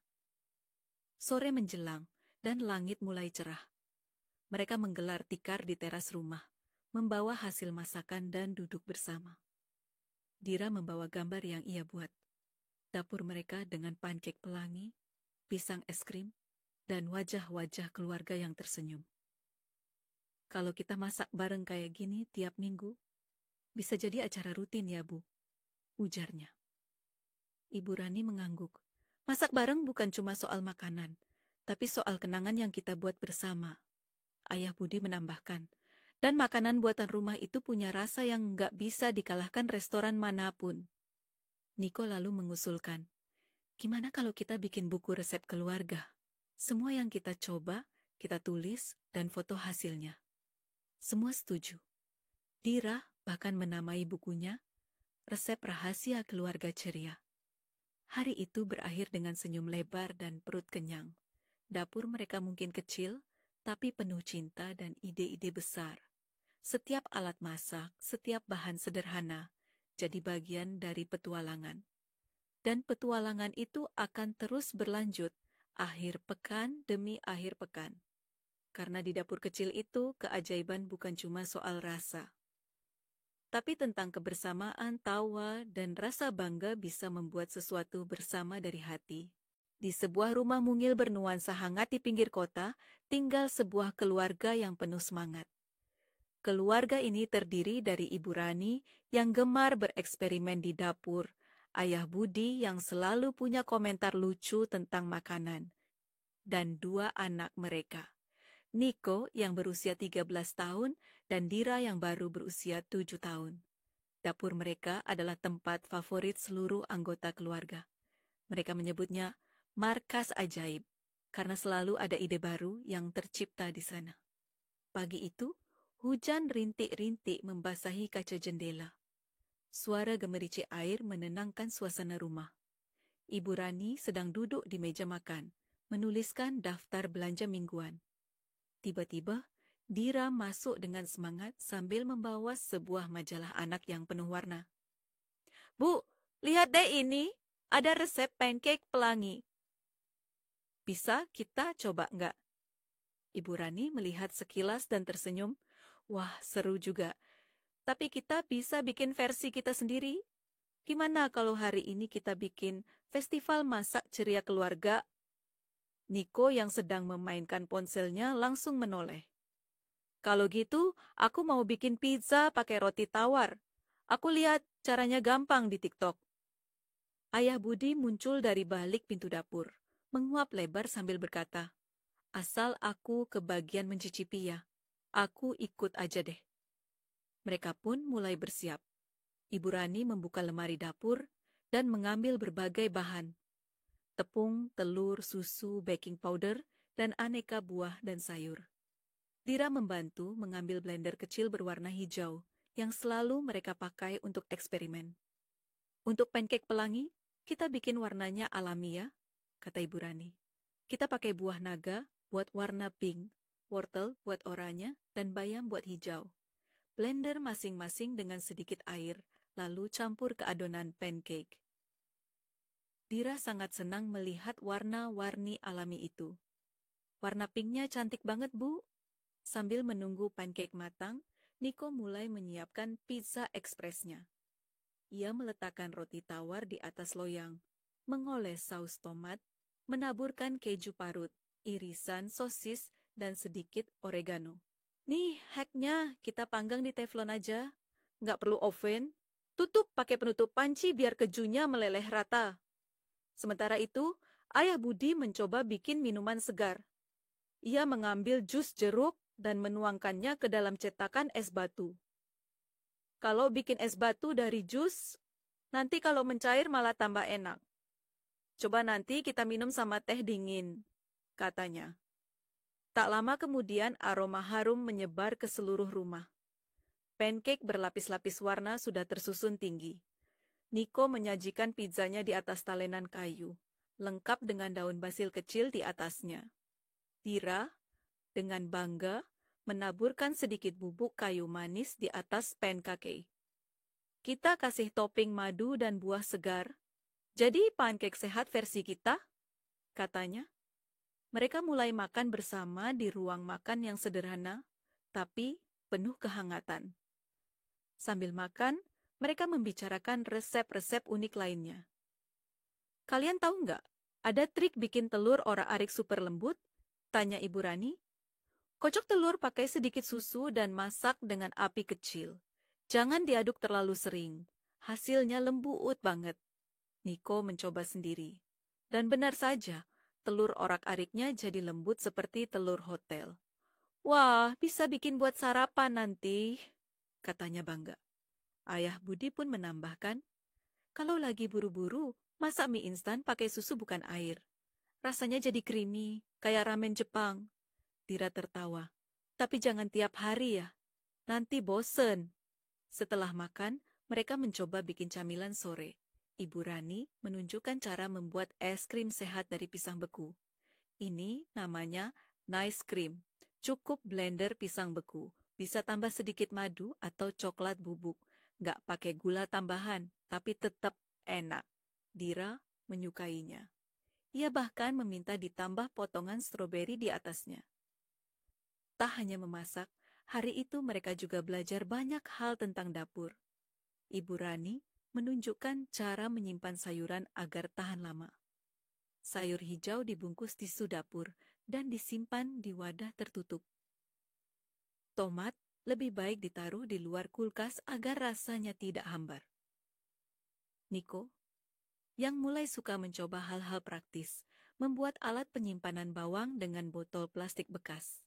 Sore menjelang, dan langit mulai cerah. Mereka menggelar tikar di teras rumah, membawa hasil masakan dan duduk bersama. Dira membawa gambar yang ia buat. Dapur mereka dengan pancake pelangi, pisang es krim, dan wajah-wajah keluarga yang tersenyum. Kalau kita masak bareng kayak gini tiap minggu, bisa jadi acara rutin ya, Bu, ujarnya. Ibu Rani mengangguk. Masak bareng bukan cuma soal makanan, tapi soal kenangan yang kita buat bersama. Ayah Budi menambahkan, dan makanan buatan rumah itu punya rasa yang nggak bisa dikalahkan restoran manapun. Niko lalu mengusulkan, gimana kalau kita bikin buku resep keluarga? Semua yang kita coba, kita tulis, dan foto hasilnya. Semua setuju. Dira bahkan menamai bukunya, Resep Rahasia Keluarga Ceria. Hari itu berakhir dengan senyum lebar dan perut kenyang. Dapur mereka mungkin kecil, tapi penuh cinta dan ide-ide besar. Setiap alat masak, setiap bahan sederhana, jadi bagian dari petualangan. Dan petualangan itu akan terus berlanjut, akhir pekan demi akhir pekan. Karena di dapur kecil itu, keajaiban bukan cuma soal rasa. Tapi tentang kebersamaan, tawa, dan rasa bangga bisa membuat sesuatu bersama dari hati. Di sebuah rumah mungil bernuansa hangat di pinggir kota, tinggal sebuah keluarga yang penuh semangat. Keluarga ini terdiri dari Ibu Rani yang gemar bereksperimen di dapur, Ayah Budi yang selalu punya komentar lucu tentang makanan, dan dua anak mereka, Niko yang berusia 13 tahun dan Dira yang baru berusia 7 tahun. Dapur mereka adalah tempat favorit seluruh anggota keluarga. Mereka menyebutnya markas ajaib, karena selalu ada ide baru yang tercipta di sana. Pagi itu, hujan rintik-rintik membasahi kaca jendela. Suara gemericik air menenangkan suasana rumah. Ibu Rani sedang duduk di meja makan, menuliskan daftar belanja mingguan. Tiba-tiba, Dira masuk dengan semangat sambil membawa sebuah majalah anak yang penuh warna. "Bu, lihat deh ini, ada resep pancake pelangi. Bisa kita coba nggak?" Ibu Rani melihat sekilas dan tersenyum. "Wah, seru juga. Tapi kita bisa bikin versi kita sendiri. Gimana kalau hari ini kita bikin festival masak ceria keluarga?" Niko yang sedang memainkan ponselnya langsung menoleh. "Kalau gitu, aku mau bikin pizza pakai roti tawar. Aku lihat caranya gampang di TikTok." Ayah Budi muncul dari balik pintu dapur, menguap lebar sambil berkata, "Asal aku kebagian mencicipi ya, aku ikut aja deh." Mereka pun mulai bersiap. Ibu Rani membuka lemari dapur dan mengambil berbagai bahan. Tepung, telur, susu, baking powder, dan aneka buah dan sayur. Dira membantu mengambil blender kecil berwarna hijau yang selalu mereka pakai untuk eksperimen. "Untuk pancake pelangi, kita bikin warnanya alami ya," kata Ibu Rani. "Kita pakai buah naga buat warna pink, wortel buat oranye, dan bayam buat hijau. Blender masing-masing dengan sedikit air, lalu campur ke adonan pancake." Dira sangat senang melihat warna-warni alami itu. "Warna pinknya cantik banget, Bu." Sambil menunggu pancake matang, Niko mulai menyiapkan pizza ekspresnya. Ia meletakkan roti tawar di atas loyang, mengoles saus tomat, menaburkan keju parut, irisan sosis, dan sedikit oregano. "Nih, hacknya kita panggang di teflon aja. Nggak perlu oven. Tutup pakai penutup panci biar kejunya meleleh rata." Sementara itu, Ayah Budi mencoba bikin minuman segar. Ia mengambil jus jeruk dan menuangkannya ke dalam cetakan es batu. "Kalau bikin es batu dari jus, nanti kalau mencair malah tambah enak. Coba nanti kita minum sama teh dingin," katanya. Tak lama kemudian aroma harum menyebar ke seluruh rumah. Pancake berlapis-lapis warna sudah tersusun tinggi. Niko menyajikan pizzanya di atas talenan kayu, lengkap dengan daun basil kecil di atasnya. Dira, dengan bangga, menaburkan sedikit bubuk kayu manis di atas pancake. "Kita kasih topping madu dan buah segar. Jadi pancake sehat versi kita," katanya. Mereka mulai makan bersama di ruang makan yang sederhana, tapi penuh kehangatan. Sambil makan, mereka membicarakan resep-resep unik lainnya. "Kalian tahu nggak, ada trik bikin telur orak-arik super lembut?" tanya Ibu Rani. "Kocok telur pakai sedikit susu dan masak dengan api kecil. Jangan diaduk terlalu sering. Hasilnya lembut banget." Niko mencoba sendiri. Dan benar saja, telur orak-ariknya jadi lembut seperti telur hotel. "Wah, bisa bikin buat sarapan nanti," katanya bangga. Ayah Budi pun menambahkan, "Kalau lagi buru-buru, masak mie instan pakai susu bukan air. Rasanya jadi creamy, kayak ramen Jepang." Dira tertawa. "Tapi jangan tiap hari ya, nanti bosen." Setelah makan, mereka mencoba bikin camilan sore. Ibu Rani menunjukkan cara membuat es krim sehat dari pisang beku. Ini namanya nice cream. Cukup blender pisang beku. Bisa tambah sedikit madu atau coklat bubuk. Nggak pakai gula tambahan, tapi tetap enak. Dira menyukainya. Ia bahkan meminta ditambah potongan stroberi di atasnya. Tak hanya memasak, hari itu mereka juga belajar banyak hal tentang dapur. Ibu Rani menunjukkan cara menyimpan sayuran agar tahan lama. Sayur hijau dibungkus tisu dapur dan disimpan di wadah tertutup. Tomat Lebih baik ditaruh di luar kulkas agar rasanya tidak hambar. Niko, yang mulai suka mencoba hal-hal praktis, membuat alat penyimpanan bawang dengan botol plastik bekas.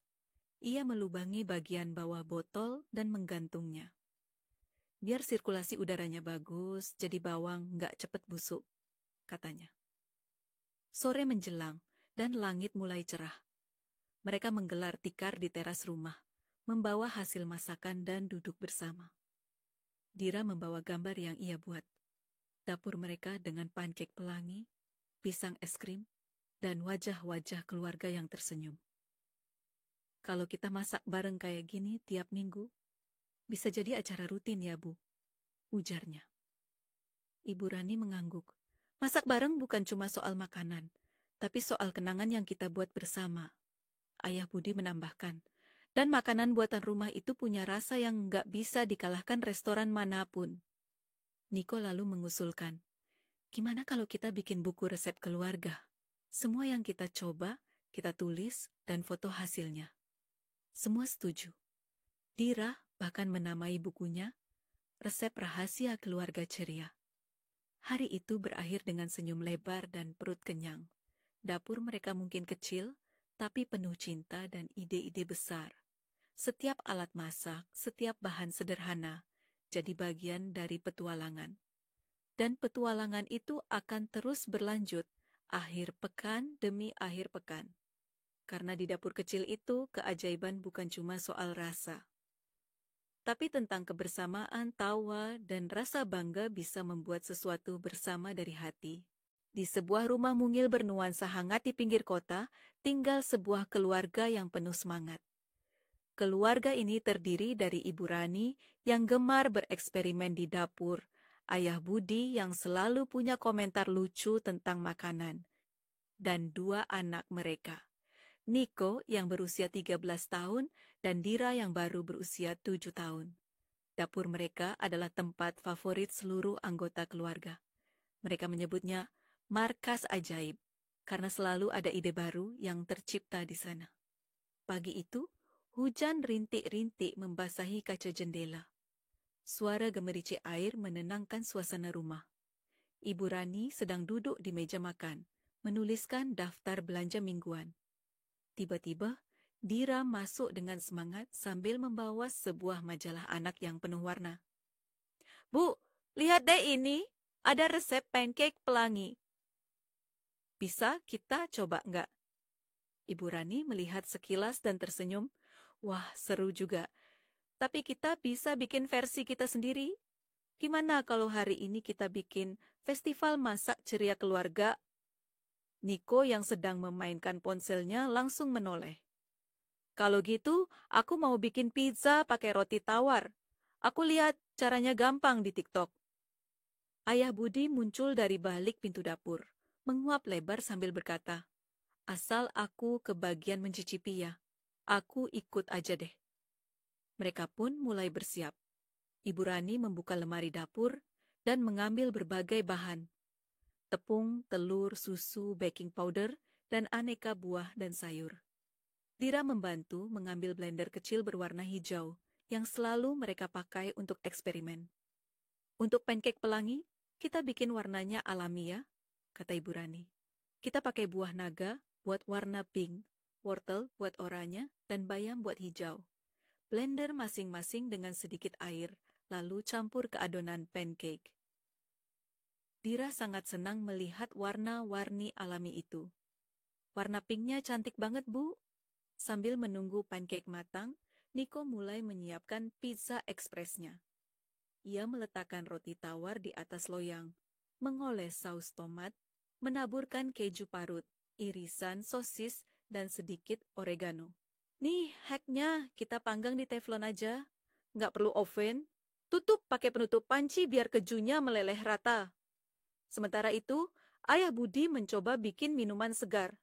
Ia melubangi bagian bawah botol dan menggantungnya. Biar sirkulasi udaranya bagus, jadi bawang nggak cepet busuk, katanya. Sore menjelang, dan langit mulai cerah. Mereka menggelar tikar di teras rumah, membawa hasil masakan dan duduk bersama. Dira membawa gambar yang ia buat. Dapur mereka dengan pancake pelangi, pisang es krim, dan wajah-wajah keluarga yang tersenyum. Kalau kita masak bareng kayak gini tiap minggu, bisa jadi acara rutin ya, Bu, ujarnya. Ibu Rani mengangguk. Masak bareng bukan cuma soal makanan, tapi soal kenangan yang kita buat bersama. Ayah Budi menambahkan, dan makanan buatan rumah itu punya rasa yang nggak bisa dikalahkan restoran manapun. Niko lalu mengusulkan, gimana kalau kita bikin buku resep keluarga? Semua yang kita coba, kita tulis, dan foto hasilnya. Semua setuju. Dira bahkan menamai bukunya, Resep Rahasia Keluarga Ceria. Hari itu berakhir dengan senyum lebar dan perut kenyang. Dapur mereka mungkin kecil, tapi penuh cinta dan ide-ide besar. Setiap alat masak, setiap bahan sederhana, jadi bagian dari petualangan. Dan petualangan itu akan terus berlanjut, akhir pekan demi akhir pekan. Karena di dapur kecil itu, keajaiban bukan cuma soal rasa, tapi tentang kebersamaan, tawa, dan rasa bangga bisa membuat sesuatu bersama dari hati. Di sebuah rumah mungil bernuansa hangat di pinggir kota, tinggal sebuah keluarga yang penuh semangat. Keluarga ini terdiri dari Ibu Rani yang gemar bereksperimen di dapur, Ayah Budi yang selalu punya komentar lucu tentang makanan, dan dua anak mereka, Niko yang berusia 13 tahun dan Dira yang baru berusia 7 tahun. Dapur mereka adalah tempat favorit seluruh anggota keluarga. Mereka menyebutnya markas ajaib, karena selalu ada ide baru yang tercipta di sana. Pagi itu, hujan rintik-rintik membasahi kaca jendela. Suara gemericik air menenangkan suasana rumah. Ibu Rani sedang duduk di meja makan, menuliskan daftar belanja mingguan. Tiba-tiba, Dira masuk dengan semangat sambil membawa sebuah majalah anak yang penuh warna. Bu, lihat deh ini, ada resep pancake pelangi. Bisa kita coba nggak? Ibu Rani melihat sekilas dan tersenyum. Wah, seru juga. Tapi kita bisa bikin versi kita sendiri. Gimana kalau hari ini kita bikin festival masak ceria keluarga? Niko yang sedang memainkan ponselnya langsung menoleh. Kalau gitu, aku mau bikin pizza pakai roti tawar. Aku lihat caranya gampang di TikTok. Ayah Budi muncul dari balik pintu dapur, menguap lebar sambil berkata, asal aku kebagian mencicipi ya, aku ikut aja deh. Mereka pun mulai bersiap. Ibu Rani membuka lemari dapur dan mengambil berbagai bahan. Tepung, telur, susu, baking powder, dan aneka buah dan sayur. Dira membantu mengambil blender kecil berwarna hijau yang selalu mereka pakai untuk eksperimen. Untuk pancake pelangi, kita bikin warnanya alami ya, kata Ibu Rani. Kita pakai buah naga buat warna pink, wortel buat oranye, dan bayam buat hijau. Blender masing-masing dengan sedikit air, lalu campur ke adonan pancake. Dira sangat senang melihat warna-warni alami itu. Warna pinknya cantik banget, Bu. Sambil menunggu pancake matang, Niko mulai menyiapkan pizza ekspresnya. Ia meletakkan roti tawar di atas loyang, mengoles saus tomat, menaburkan keju parut, irisan sosis, dan sedikit oregano. Nih, hacknya kita panggang di teflon aja. Nggak perlu oven. Tutup pakai penutup panci biar kejunya meleleh rata. Sementara itu, Ayah Budi mencoba bikin minuman segar.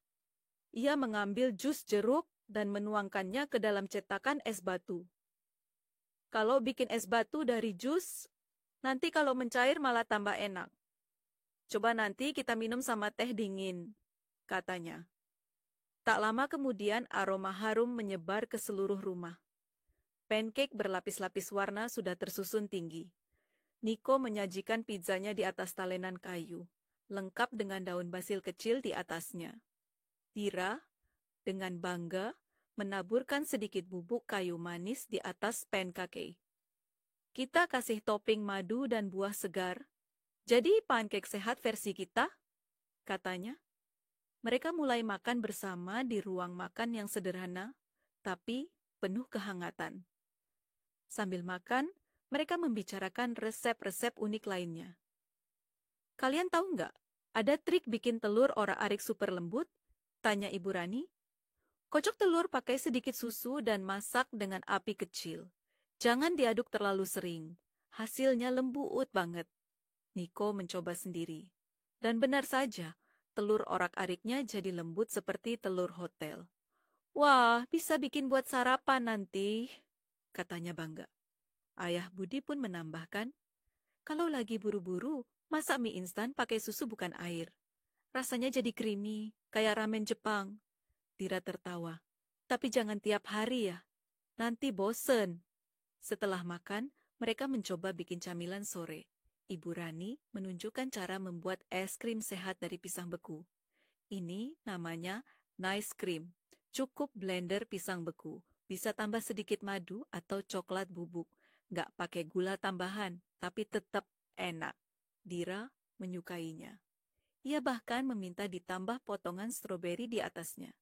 Ia mengambil jus jeruk dan menuangkannya ke dalam cetakan es batu. Kalau bikin es batu dari jus, nanti kalau mencair malah tambah enak. Coba nanti kita minum sama teh dingin, katanya. Tak lama kemudian aroma harum menyebar ke seluruh rumah. Pancake berlapis-lapis warna sudah tersusun tinggi. Niko menyajikan pizzanya di atas talenan kayu, lengkap dengan daun basil kecil di atasnya. Dira, dengan bangga, menaburkan sedikit bubuk kayu manis di atas pancake. Kita kasih topping madu dan buah segar. Jadi pancake sehat versi kita, katanya. Mereka mulai makan bersama di ruang makan yang sederhana, tapi penuh kehangatan. Sambil makan, mereka membicarakan resep-resep unik lainnya. Kalian tahu nggak, ada trik bikin telur orak-arik super lembut? Tanya Ibu Rani. Kocok telur pakai sedikit susu dan masak dengan api kecil. Jangan diaduk terlalu sering. Hasilnya lembut banget. Niko mencoba sendiri. Dan benar saja, telur orak-ariknya jadi lembut seperti telur hotel. Wah, bisa bikin buat sarapan nanti, katanya bangga. Ayah Budi pun menambahkan, kalau lagi buru-buru, masak mie instan pakai susu bukan air. Rasanya jadi creamy, kayak ramen Jepang. Dira tertawa. Tapi jangan tiap hari ya, nanti bosen. Setelah makan, mereka mencoba bikin camilan sore. Ibu Rani menunjukkan cara membuat es krim sehat dari pisang beku. Ini namanya nice cream. Cukup blender pisang beku. Bisa tambah sedikit madu atau coklat bubuk. Nggak pakai gula tambahan, tapi tetap enak. Dira menyukainya. Ia bahkan meminta ditambah potongan stroberi di atasnya.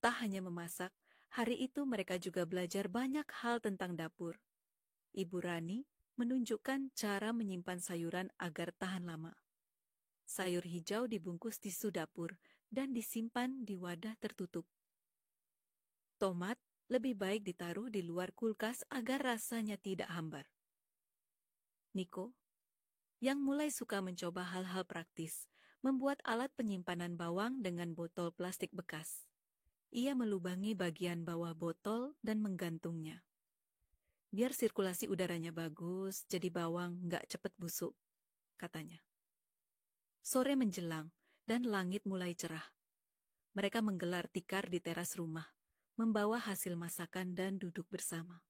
Tak hanya memasak, hari itu mereka juga belajar banyak hal tentang dapur. Ibu Rani menunjukkan cara menyimpan sayuran agar tahan lama. Sayur hijau dibungkus tisu dapur dan disimpan di wadah tertutup. Tomat lebih baik ditaruh di luar kulkas agar rasanya tidak hambar. Niko, yang mulai suka mencoba hal-hal praktis, membuat alat penyimpanan bawang dengan botol plastik bekas. Ia melubangi bagian bawah botol dan menggantungnya. Biar sirkulasi udaranya bagus, jadi bawang nggak cepat busuk, katanya. Sore menjelang, dan langit mulai cerah. Mereka menggelar tikar di teras rumah, membawa hasil masakan dan duduk bersama.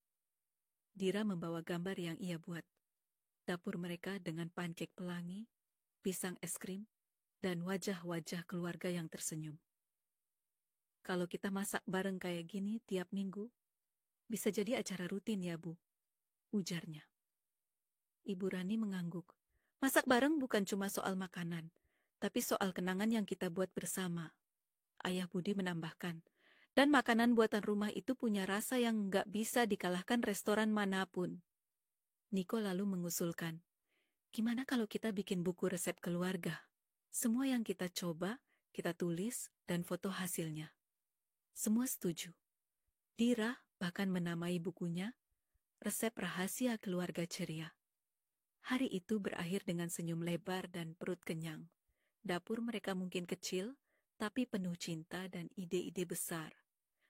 Dira membawa gambar yang ia buat. Dapur mereka dengan pancake pelangi, pisang es krim, dan wajah-wajah keluarga yang tersenyum. Kalau kita masak bareng kayak gini tiap minggu, bisa jadi acara rutin ya, Bu, ujarnya. Ibu Rani mengangguk. Masak bareng bukan cuma soal makanan, tapi soal kenangan yang kita buat bersama. Ayah Budi menambahkan, dan makanan buatan rumah itu punya rasa yang nggak bisa dikalahkan restoran manapun. Niko lalu mengusulkan, gimana kalau kita bikin buku resep keluarga? Semua yang kita coba, kita tulis, dan foto hasilnya. Semua setuju. Dira bahkan menamai bukunya, Resep Rahasia Keluarga Ceria. Hari itu berakhir dengan senyum lebar dan perut kenyang. Dapur mereka mungkin kecil, tapi penuh cinta dan ide-ide besar.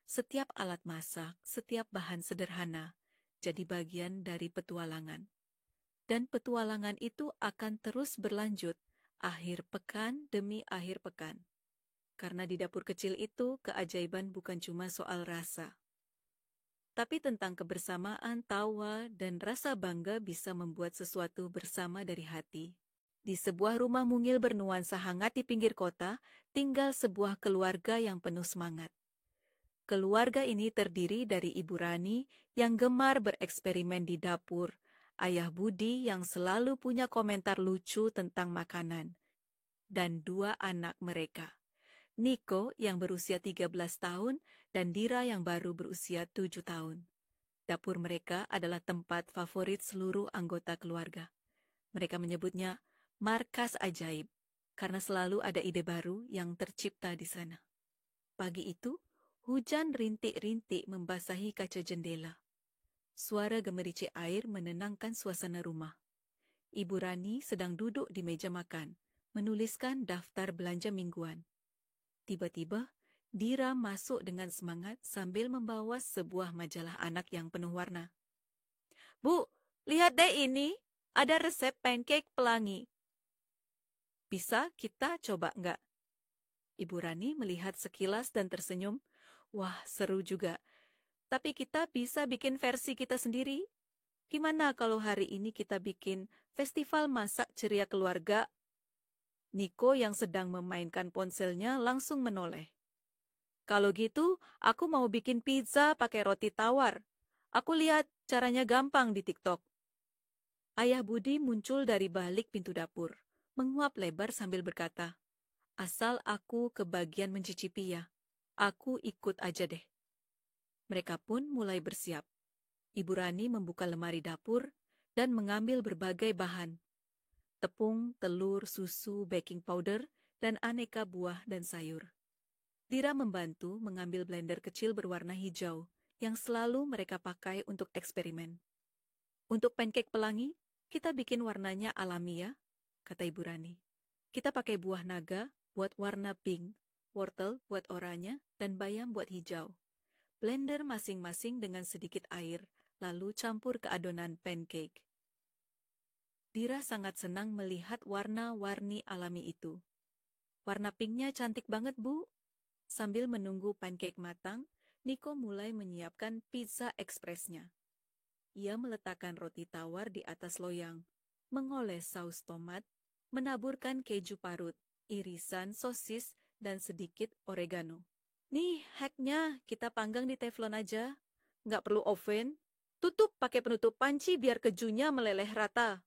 Setiap alat masak, setiap bahan sederhana, jadi bagian dari petualangan. Dan petualangan itu akan terus berlanjut, akhir pekan demi akhir pekan. Karena di dapur kecil itu, keajaiban bukan cuma soal rasa. Tapi tentang kebersamaan, tawa, dan rasa bangga bisa membuat sesuatu bersama dari hati. Di sebuah rumah mungil bernuansa hangat di pinggir kota, tinggal sebuah keluarga yang penuh semangat. Keluarga ini terdiri dari Ibu Rani yang gemar bereksperimen di dapur, Ayah Budi yang selalu punya komentar lucu tentang makanan, dan dua anak mereka. Niko yang berusia 13 tahun dan Dira yang baru berusia 7 tahun. Dapur mereka adalah tempat favorit seluruh anggota keluarga. Mereka menyebutnya markas ajaib karena selalu ada ide baru yang tercipta di sana. Pagi itu, hujan rintik-rintik membasahi kaca jendela. Suara gemericik air menenangkan suasana rumah. Ibu Rani sedang duduk di meja makan, menuliskan daftar belanja mingguan. Tiba-tiba, Dira masuk dengan semangat sambil membawa sebuah majalah anak yang penuh warna. Bu, lihat deh ini, ada resep pancake pelangi. Bisa kita coba nggak? Ibu Rani melihat sekilas dan tersenyum. Wah, seru juga. Tapi kita bisa bikin versi kita sendiri. Gimana kalau hari ini kita bikin festival masak ceria keluarga? Niko yang sedang memainkan ponselnya langsung menoleh. Kalau gitu, aku mau bikin pizza pakai roti tawar. Aku lihat caranya gampang di TikTok. Ayah Budi muncul dari balik pintu dapur, menguap lebar sambil berkata, asal aku kebagian mencicipi ya, aku ikut aja deh. Mereka pun mulai bersiap. Ibu Rani membuka lemari dapur dan mengambil berbagai bahan. Tepung, telur, susu, baking powder, dan aneka buah dan sayur. Dira membantu mengambil blender kecil berwarna hijau yang selalu mereka pakai untuk eksperimen. Untuk pancake pelangi, kita bikin warnanya alami ya, kata Ibu Rani. Kita pakai buah naga buat warna pink, wortel buat oranye, dan bayam buat hijau. Blender masing-masing dengan sedikit air, lalu campur ke adonan pancake. Dira sangat senang melihat warna-warni alami itu. Warna pinknya cantik banget, Bu. Sambil menunggu pancake matang, Niko mulai menyiapkan pizza ekspresnya. Ia meletakkan roti tawar di atas loyang, mengoles saus tomat, menaburkan keju parut, irisan sosis, dan sedikit oregano. Nih, hacknya kita panggang di teflon aja. Nggak perlu oven. Tutup pakai penutup panci biar kejunya meleleh rata.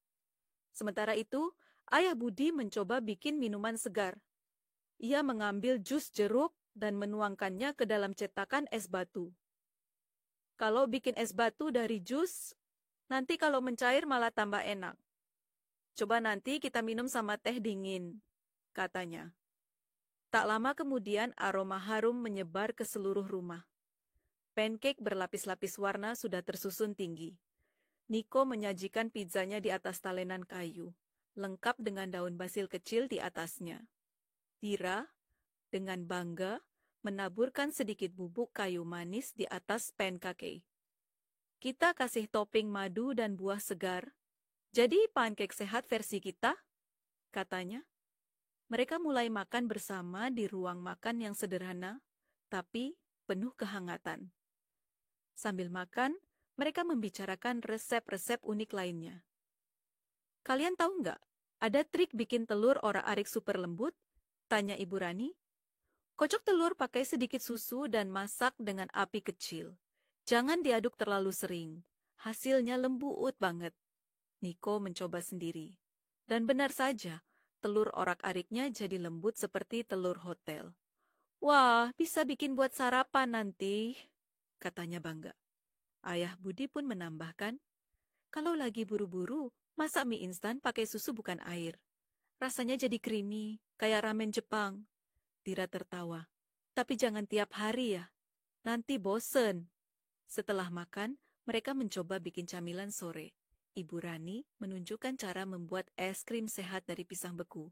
Sementara itu, Ayah Budi mencoba bikin minuman segar. Ia mengambil jus jeruk dan menuangkannya ke dalam cetakan es batu. Kalau bikin es batu dari jus, nanti kalau mencair malah tambah enak. Coba nanti kita minum sama teh dingin, katanya. Tak lama kemudian aroma harum menyebar ke seluruh rumah. Pancake berlapis-lapis warna sudah tersusun tinggi. Niko menyajikan pizzanya di atas talenan kayu, lengkap dengan daun basil kecil di atasnya. Dira, dengan bangga, menaburkan sedikit bubuk kayu manis di atas pancake. Kita kasih topping madu dan buah segar. Jadi pancake sehat versi kita, katanya. Mereka mulai makan bersama di ruang makan yang sederhana, tapi penuh kehangatan. Sambil makan, mereka membicarakan resep-resep unik lainnya. Kalian tahu nggak, ada trik bikin telur orak-arik super lembut? Tanya Ibu Rani. Kocok telur pakai sedikit susu dan masak dengan api kecil. Jangan diaduk terlalu sering. Hasilnya lembut banget. Niko mencoba sendiri. Dan benar saja, telur orak-ariknya jadi lembut seperti telur hotel. Wah, bisa bikin buat sarapan nanti, katanya bangga. Ayah Budi pun menambahkan, kalau lagi buru-buru, masak mie instan pakai susu bukan air. Rasanya jadi creamy, kayak ramen Jepang. Dira tertawa. Tapi jangan tiap hari ya, nanti bosen. Setelah makan, mereka mencoba bikin camilan sore. Ibu Rani menunjukkan cara membuat es krim sehat dari pisang beku.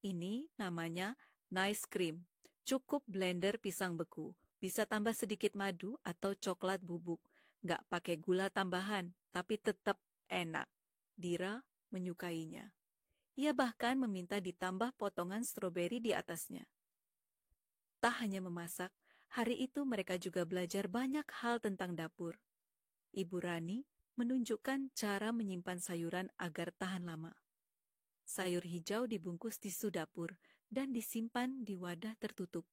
Ini namanya nice cream. Cukup blender pisang beku. Bisa tambah sedikit madu atau coklat bubuk. Nggak pakai gula tambahan, tapi tetap enak. Dira menyukainya. Ia bahkan meminta ditambah potongan stroberi di atasnya. Tak hanya memasak, hari itu mereka juga belajar banyak hal tentang dapur. Ibu Rani menunjukkan cara menyimpan sayuran agar tahan lama. Sayur hijau dibungkus tisu dapur dan disimpan di wadah tertutup.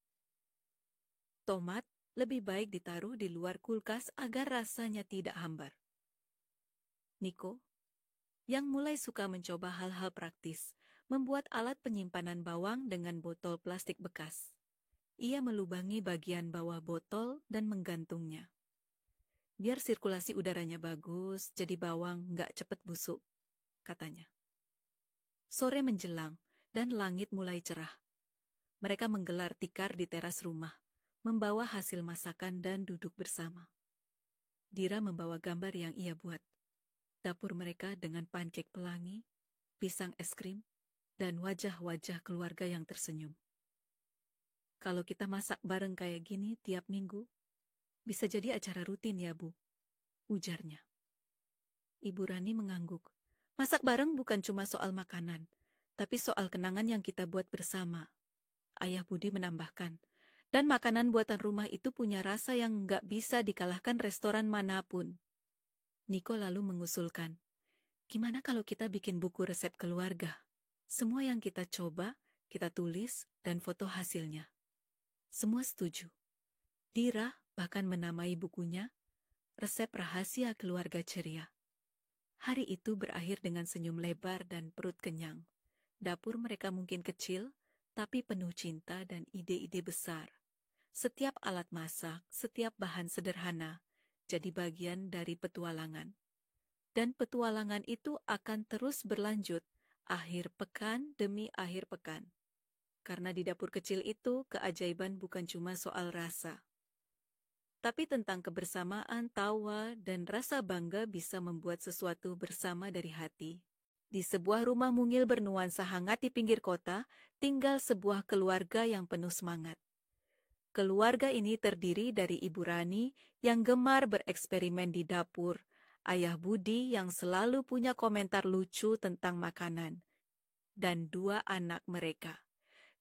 Tomat lebih baik ditaruh di luar kulkas agar rasanya tidak hambar. Niko, yang mulai suka mencoba hal-hal praktis, membuat alat penyimpanan bawang dengan botol plastik bekas. Ia melubangi bagian bawah botol dan menggantungnya. Biar sirkulasi udaranya bagus, jadi bawang nggak cepet busuk, katanya. Sore menjelang, dan langit mulai cerah. Mereka menggelar tikar di teras rumah, membawa hasil masakan dan duduk bersama. Dira membawa gambar yang ia buat. Dapur mereka dengan pancake pelangi, pisang es krim, dan wajah-wajah keluarga yang tersenyum. Kalau kita masak bareng kayak gini tiap minggu, bisa jadi acara rutin ya, Bu, ujarnya. Ibu Rani mengangguk. Masak bareng bukan cuma soal makanan, tapi soal kenangan yang kita buat bersama. Ayah Budi menambahkan, Dan makanan buatan rumah itu punya rasa yang nggak bisa dikalahkan restoran manapun. Niko lalu mengusulkan, gimana kalau kita bikin buku resep keluarga? Semua yang kita coba, kita tulis, dan foto hasilnya. Semua setuju. Dira bahkan menamai bukunya, Resep Rahasia Keluarga Ceria. Hari itu berakhir dengan senyum lebar dan perut kenyang. Dapur mereka mungkin kecil, tapi penuh cinta dan ide-ide besar. Setiap alat masak, setiap bahan sederhana, jadi bagian dari petualangan. Dan petualangan itu akan terus berlanjut, akhir pekan demi akhir pekan. Karena di dapur kecil itu, keajaiban bukan cuma soal rasa, tapi tentang kebersamaan, tawa, dan rasa bangga bisa membuat sesuatu bersama dari hati. Di sebuah rumah mungil bernuansa hangat di pinggir kota, tinggal sebuah keluarga yang penuh semangat. Keluarga ini terdiri dari Ibu Rani yang gemar bereksperimen di dapur, Ayah Budi yang selalu punya komentar lucu tentang makanan, dan dua anak mereka,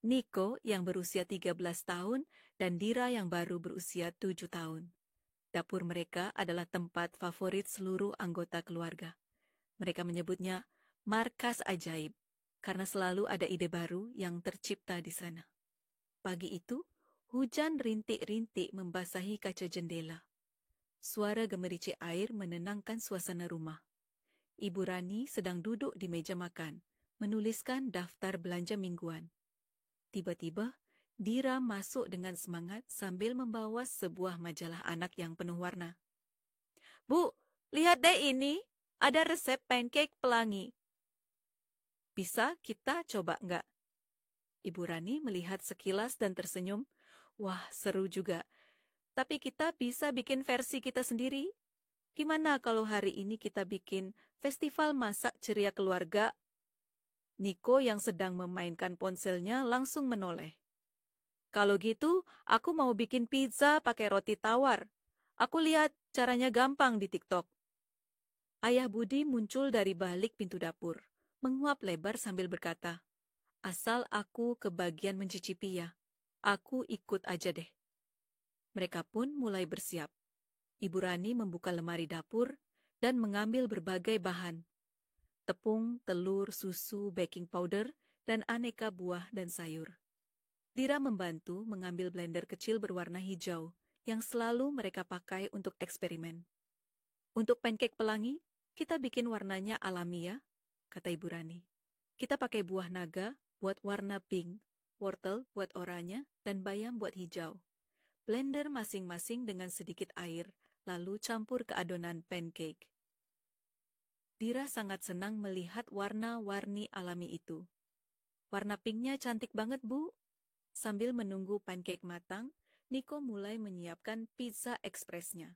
Niko yang berusia 13 tahun dan Dira yang baru berusia 7 tahun. Dapur mereka adalah tempat favorit seluruh anggota keluarga. Mereka menyebutnya markas ajaib, karena selalu ada ide baru yang tercipta di sana. Pagi itu, hujan rintik-rintik membasahi kaca jendela. Suara gemericik air menenangkan suasana rumah. Ibu Rani sedang duduk di meja makan, menuliskan daftar belanja mingguan. Tiba-tiba, Dira masuk dengan semangat sambil membawa sebuah majalah anak yang penuh warna. "Bu, lihat deh ini, ada resep pancake pelangi. Bisa kita coba nggak?" Ibu Rani melihat sekilas dan tersenyum. "Wah, seru juga. Tapi kita bisa bikin versi kita sendiri. Gimana kalau hari ini kita bikin festival masak ceria keluarga?" Niko yang sedang memainkan ponselnya langsung menoleh. "Kalau gitu, aku mau bikin pizza pakai roti tawar. Aku lihat caranya gampang di TikTok." Ayah Budi muncul dari balik pintu dapur, menguap lebar sambil berkata, "Asal aku kebagian mencicipi ya, aku ikut aja deh." Mereka pun mulai bersiap. Ibu Rani membuka lemari dapur dan mengambil berbagai bahan. Tepung, telur, susu, baking powder, dan aneka buah dan sayur. Dira membantu mengambil blender kecil berwarna hijau yang selalu mereka pakai untuk eksperimen. "Untuk pancake pelangi, kita bikin warnanya alami ya," kata Ibu Rani. "Kita pakai buah naga buat warna pink, wortel buat oranye, dan bayam buat hijau. Blender masing-masing dengan sedikit air, lalu campur ke adonan pancake." Dira sangat senang melihat warna-warni alami itu. "Warna pinknya cantik banget, Bu." Sambil menunggu pancake matang, Niko mulai menyiapkan pizza ekspresnya.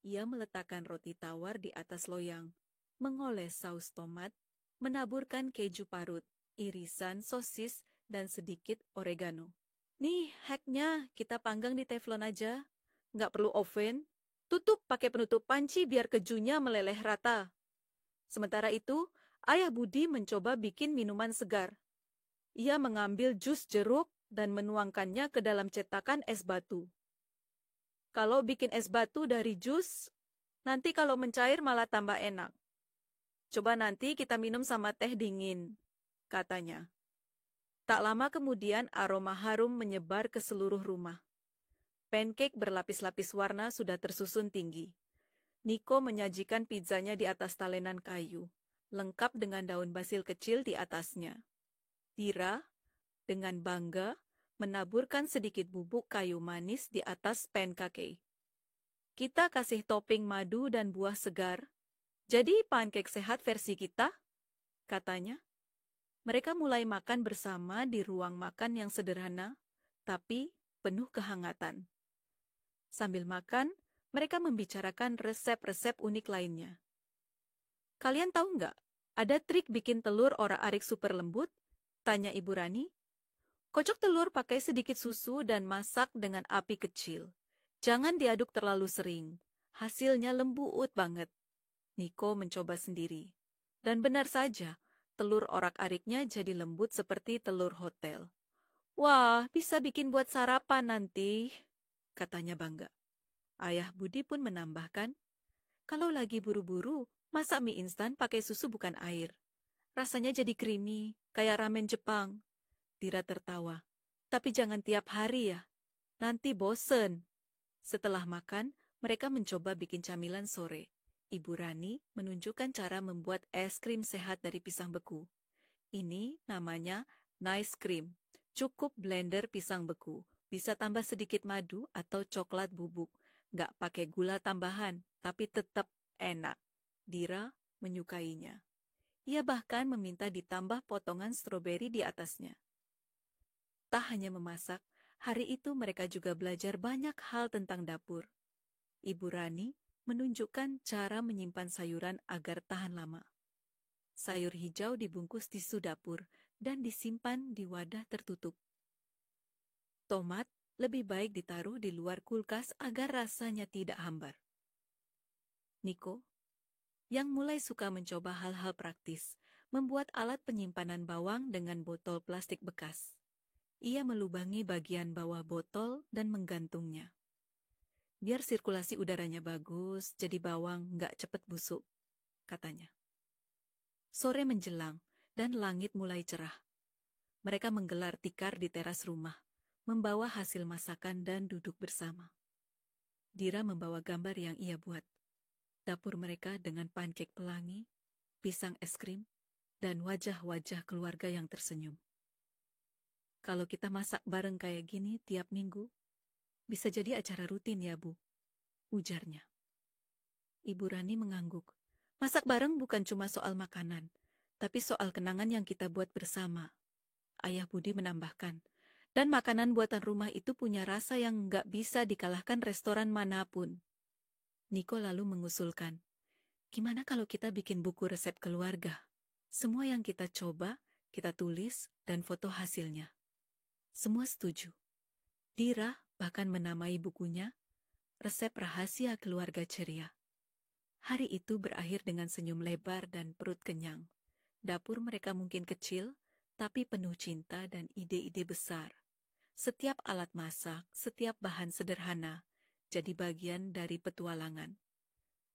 Ia meletakkan roti tawar di atas loyang, mengoles saus tomat, menaburkan keju parut, irisan sosis, dan sedikit oregano. "Nih, hacknya kita panggang di teflon aja. Nggak perlu oven. Tutup pakai penutup panci biar kejunya meleleh rata." Sementara itu, Ayah Budi mencoba bikin minuman segar. Ia mengambil jus jeruk dan menuangkannya ke dalam cetakan es batu. "Kalau bikin es batu dari jus, nanti kalau mencair malah tambah enak. Coba nanti kita minum sama teh dingin," katanya. Tak lama kemudian aroma harum menyebar ke seluruh rumah. Pancake berlapis-lapis warna sudah tersusun tinggi. Niko menyajikan pizzanya di atas talenan kayu, lengkap dengan daun basil kecil di atasnya. Dira, dengan bangga, menaburkan sedikit bubuk kayu manis di atas pancake. "Kita kasih topping madu dan buah segar. Jadi pancake sehat versi kita," katanya. Mereka mulai makan bersama di ruang makan yang sederhana, tapi penuh kehangatan. Sambil makan, mereka membicarakan resep-resep unik lainnya. "Kalian tahu nggak, ada trik bikin telur orak-arik super lembut?" tanya Ibu Rani. "Kocok telur pakai sedikit susu dan masak dengan api kecil. Jangan diaduk terlalu sering. Hasilnya lembut banget." Niko mencoba sendiri. Dan benar saja, telur orak-ariknya jadi lembut seperti telur hotel. Wah, bisa bikin buat sarapan nanti, katanya bangga. Ayah Budi pun menambahkan, kalau lagi buru-buru, masak mie instan pakai susu bukan air. Rasanya jadi creamy, kayak ramen Jepang. Dira tertawa. Tapi jangan tiap hari ya, nanti bosen. Setelah makan, mereka mencoba bikin camilan sore. Ibu Rani menunjukkan cara membuat es krim sehat dari pisang beku. Ini namanya nice cream. Cukup blender pisang beku. Bisa tambah sedikit madu atau coklat bubuk. Nggak pakai gula tambahan, tapi tetap enak. Dira menyukainya. Ia bahkan meminta ditambah potongan stroberi di atasnya. Tak hanya memasak, hari itu mereka juga belajar banyak hal tentang dapur. Ibu Rani menunjukkan cara menyimpan sayuran agar tahan lama. Sayur hijau dibungkus tisu dapur dan disimpan di wadah tertutup. Tomat lebih baik ditaruh di luar kulkas agar rasanya tidak hambar. Niko, yang mulai suka mencoba hal-hal praktis, membuat alat penyimpanan bawang dengan botol plastik bekas. Ia melubangi bagian bawah botol dan menggantungnya. Biar sirkulasi udaranya bagus, jadi bawang nggak cepet busuk, katanya. Sore menjelang, dan langit mulai cerah. Mereka menggelar tikar di teras rumah, membawa hasil masakan dan duduk bersama. Dira membawa gambar yang ia buat. Dapur mereka dengan pancake pelangi, pisang es krim, dan wajah-wajah keluarga yang tersenyum. Kalau kita masak bareng kayak gini tiap minggu, bisa jadi acara rutin ya, Bu, ujarnya. Ibu Rani mengangguk. Masak bareng bukan cuma soal makanan, tapi soal kenangan yang kita buat bersama. Ayah Budi menambahkan, dan makanan buatan rumah itu punya rasa yang nggak bisa dikalahkan restoran manapun. Niko lalu mengusulkan, gimana kalau kita bikin buku resep keluarga? Semua yang kita coba, kita tulis, dan foto hasilnya. Semua setuju. Dira bahkan menamai bukunya, Resep Rahasia Keluarga Ceria. Hari itu berakhir dengan senyum lebar dan perut kenyang. Dapur mereka mungkin kecil, tapi penuh cinta dan ide-ide besar. Setiap alat masak, setiap bahan sederhana, jadi bagian dari petualangan.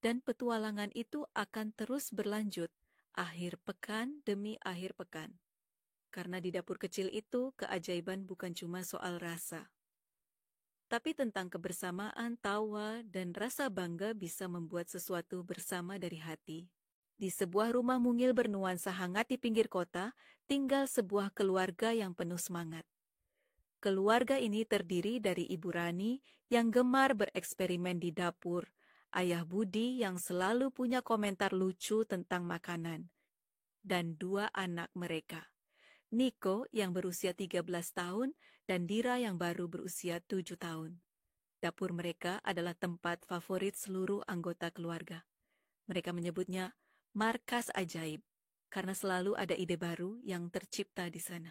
Dan petualangan itu akan terus berlanjut, akhir pekan demi akhir pekan. Karena di dapur kecil itu, keajaiban bukan cuma soal rasa, tapi tentang kebersamaan, tawa, dan rasa bangga bisa membuat sesuatu bersama dari hati. Di sebuah rumah mungil bernuansa hangat di pinggir kota, tinggal sebuah keluarga yang penuh semangat. Keluarga ini terdiri dari Ibu Rani yang gemar bereksperimen di dapur, Ayah Budi yang selalu punya komentar lucu tentang makanan, dan dua anak mereka, Niko yang berusia 13 tahun dan Dira yang baru berusia 7 tahun. Dapur mereka adalah tempat favorit seluruh anggota keluarga. Mereka menyebutnya markas ajaib, karena selalu ada ide baru yang tercipta di sana.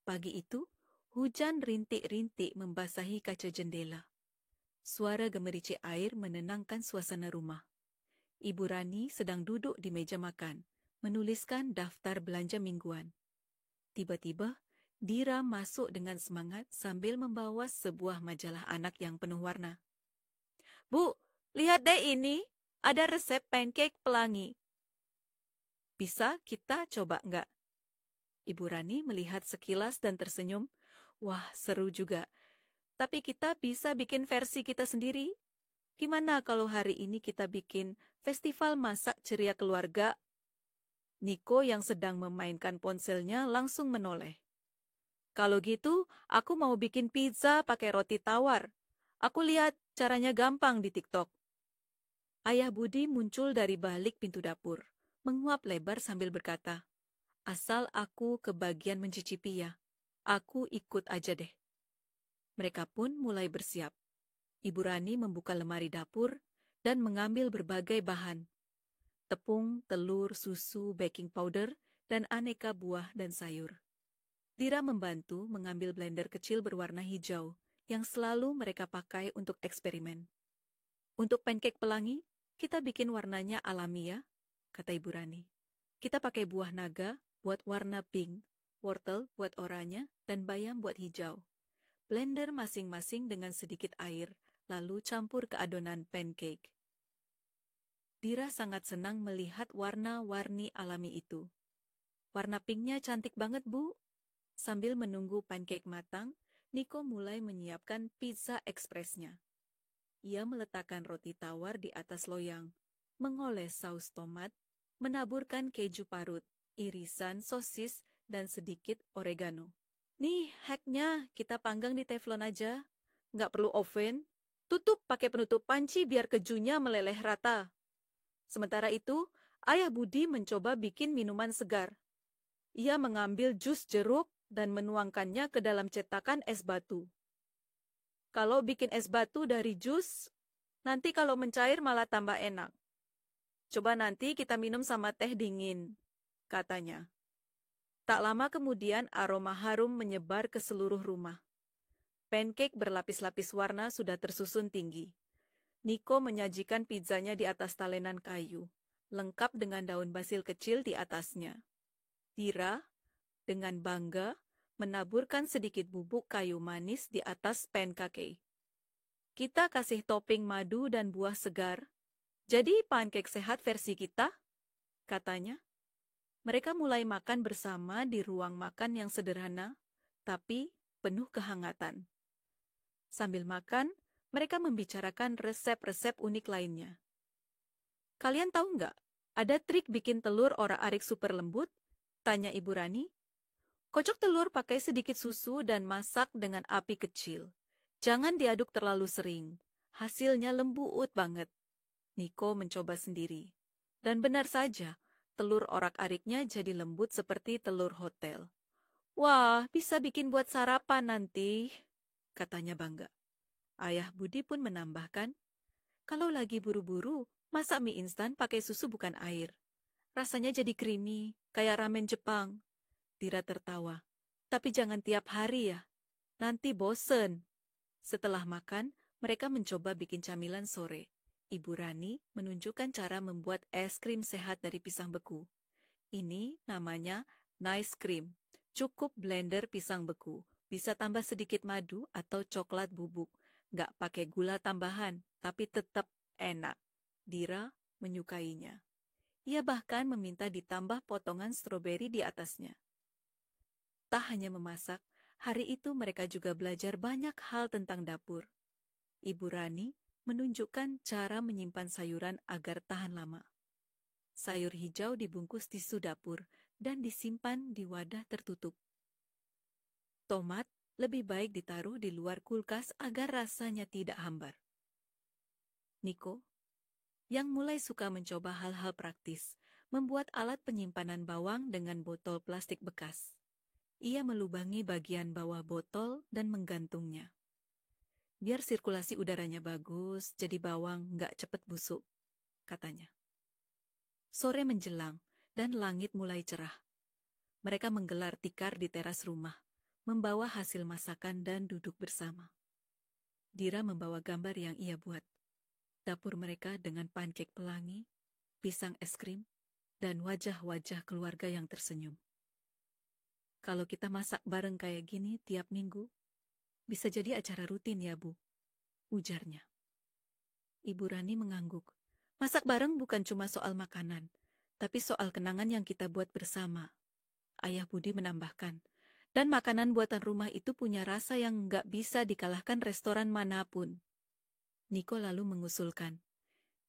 Pagi itu, hujan rintik-rintik membasahi kaca jendela. Suara gemericik air menenangkan suasana rumah. Ibu Rani sedang duduk di meja makan, menuliskan daftar belanja mingguan. Tiba-tiba, Dira masuk dengan semangat sambil membawa sebuah majalah anak yang penuh warna. Bu, lihat deh ini, ada resep pancake pelangi. Bisa kita coba nggak? Ibu Rani melihat sekilas dan tersenyum. Wah, seru juga. Tapi kita bisa bikin versi kita sendiri. Gimana kalau hari ini kita bikin festival masak ceria keluarga? Niko yang sedang memainkan ponselnya langsung menoleh. Kalau gitu, aku mau bikin pizza pakai roti tawar. Aku lihat caranya gampang di TikTok. Ayah Budi muncul dari balik pintu dapur, menguap lebar sambil berkata, asal aku kebagian mencicipi ya, aku ikut aja deh. Mereka pun mulai bersiap. Ibu Rani membuka lemari dapur dan mengambil berbagai bahan. Tepung, telur, susu, baking powder, dan aneka buah dan sayur. Dira membantu mengambil blender kecil berwarna hijau yang selalu mereka pakai untuk eksperimen. Untuk pancake pelangi, kita bikin warnanya alami ya, kata Ibu Rani. Kita pakai buah naga buat warna pink, wortel buat oranye, dan bayam buat hijau. Blender masing-masing dengan sedikit air, lalu campur ke adonan pancake. Dira sangat senang melihat warna-warni alami itu. Warna pinknya cantik banget, Bu. Sambil menunggu pancake matang, Niko mulai menyiapkan pizza ekspresnya. Ia meletakkan roti tawar di atas loyang, mengoles saus tomat, menaburkan keju parut, irisan sosis, dan sedikit oregano. Nih, hacknya kita panggang di teflon aja. Nggak perlu oven. Tutup pakai penutup panci biar kejunya meleleh rata. Sementara itu, Ayah Budi mencoba bikin minuman segar. Ia mengambil jus jeruk dan menuangkannya ke dalam cetakan es batu. Kalau bikin es batu dari jus, nanti kalau mencair malah tambah enak. Coba nanti kita minum sama teh dingin, katanya. Tak lama kemudian aroma harum menyebar ke seluruh rumah. Pancake berlapis-lapis warna sudah tersusun tinggi. Niko menyajikan pizzanya di atas talenan kayu, lengkap dengan daun basil kecil di atasnya. Dira, dengan bangga, menaburkan sedikit bubuk kayu manis di atas pancake. Kita kasih topping madu dan buah segar. Jadi pancake sehat versi kita, katanya. Mereka mulai makan bersama di ruang makan yang sederhana, tapi penuh kehangatan. Sambil makan, mereka membicarakan resep-resep unik lainnya. Kalian tahu nggak, ada trik bikin telur orak-arik super lembut? Tanya Ibu Rani. Kocok telur pakai sedikit susu dan masak dengan api kecil. Jangan diaduk terlalu sering. Hasilnya lembut banget. Niko mencoba sendiri. Dan benar saja, telur orak-ariknya jadi lembut seperti telur hotel. Wah, bisa bikin buat sarapan nanti, katanya bangga. Ayah Budi pun menambahkan, kalau lagi buru-buru, masak mie instan pakai susu bukan air. Rasanya jadi creamy, kayak ramen Jepang. Dira tertawa. Tapi jangan tiap hari ya, nanti bosen. Setelah makan, mereka mencoba bikin camilan sore. Ibu Rani menunjukkan cara membuat es krim sehat dari pisang beku. Ini namanya nice cream. Cukup blender pisang beku. Bisa tambah sedikit madu atau coklat bubuk. Nggak pakai gula tambahan, tapi tetap enak. Dira menyukainya. Ia bahkan meminta ditambah potongan stroberi di atasnya. Tak hanya memasak, hari itu mereka juga belajar banyak hal tentang dapur. Ibu Rani menunjukkan cara menyimpan sayuran agar tahan lama. Sayur hijau dibungkus tisu dapur dan disimpan di wadah tertutup. Tomat lebih baik ditaruh di luar kulkas agar rasanya tidak hambar. Niko, yang mulai suka mencoba hal-hal praktis, membuat alat penyimpanan bawang dengan botol plastik bekas. Ia melubangi bagian bawah botol dan menggantungnya. Biar sirkulasi udaranya bagus, jadi bawang nggak cepat busuk, katanya. Sore menjelang, dan langit mulai cerah. Mereka menggelar tikar di teras rumah, membawa hasil masakan dan duduk bersama. Dira membawa gambar yang ia buat. Dapur mereka dengan pancake pelangi, pisang es krim, dan wajah-wajah keluarga yang tersenyum. Kalau kita masak bareng kayak gini tiap minggu, bisa jadi acara rutin ya, Bu, ujarnya. Ibu Rani mengangguk. Masak bareng bukan cuma soal makanan, tapi soal kenangan yang kita buat bersama. Ayah Budi menambahkan, dan makanan buatan rumah itu punya rasa yang nggak bisa dikalahkan restoran manapun. Niko lalu mengusulkan,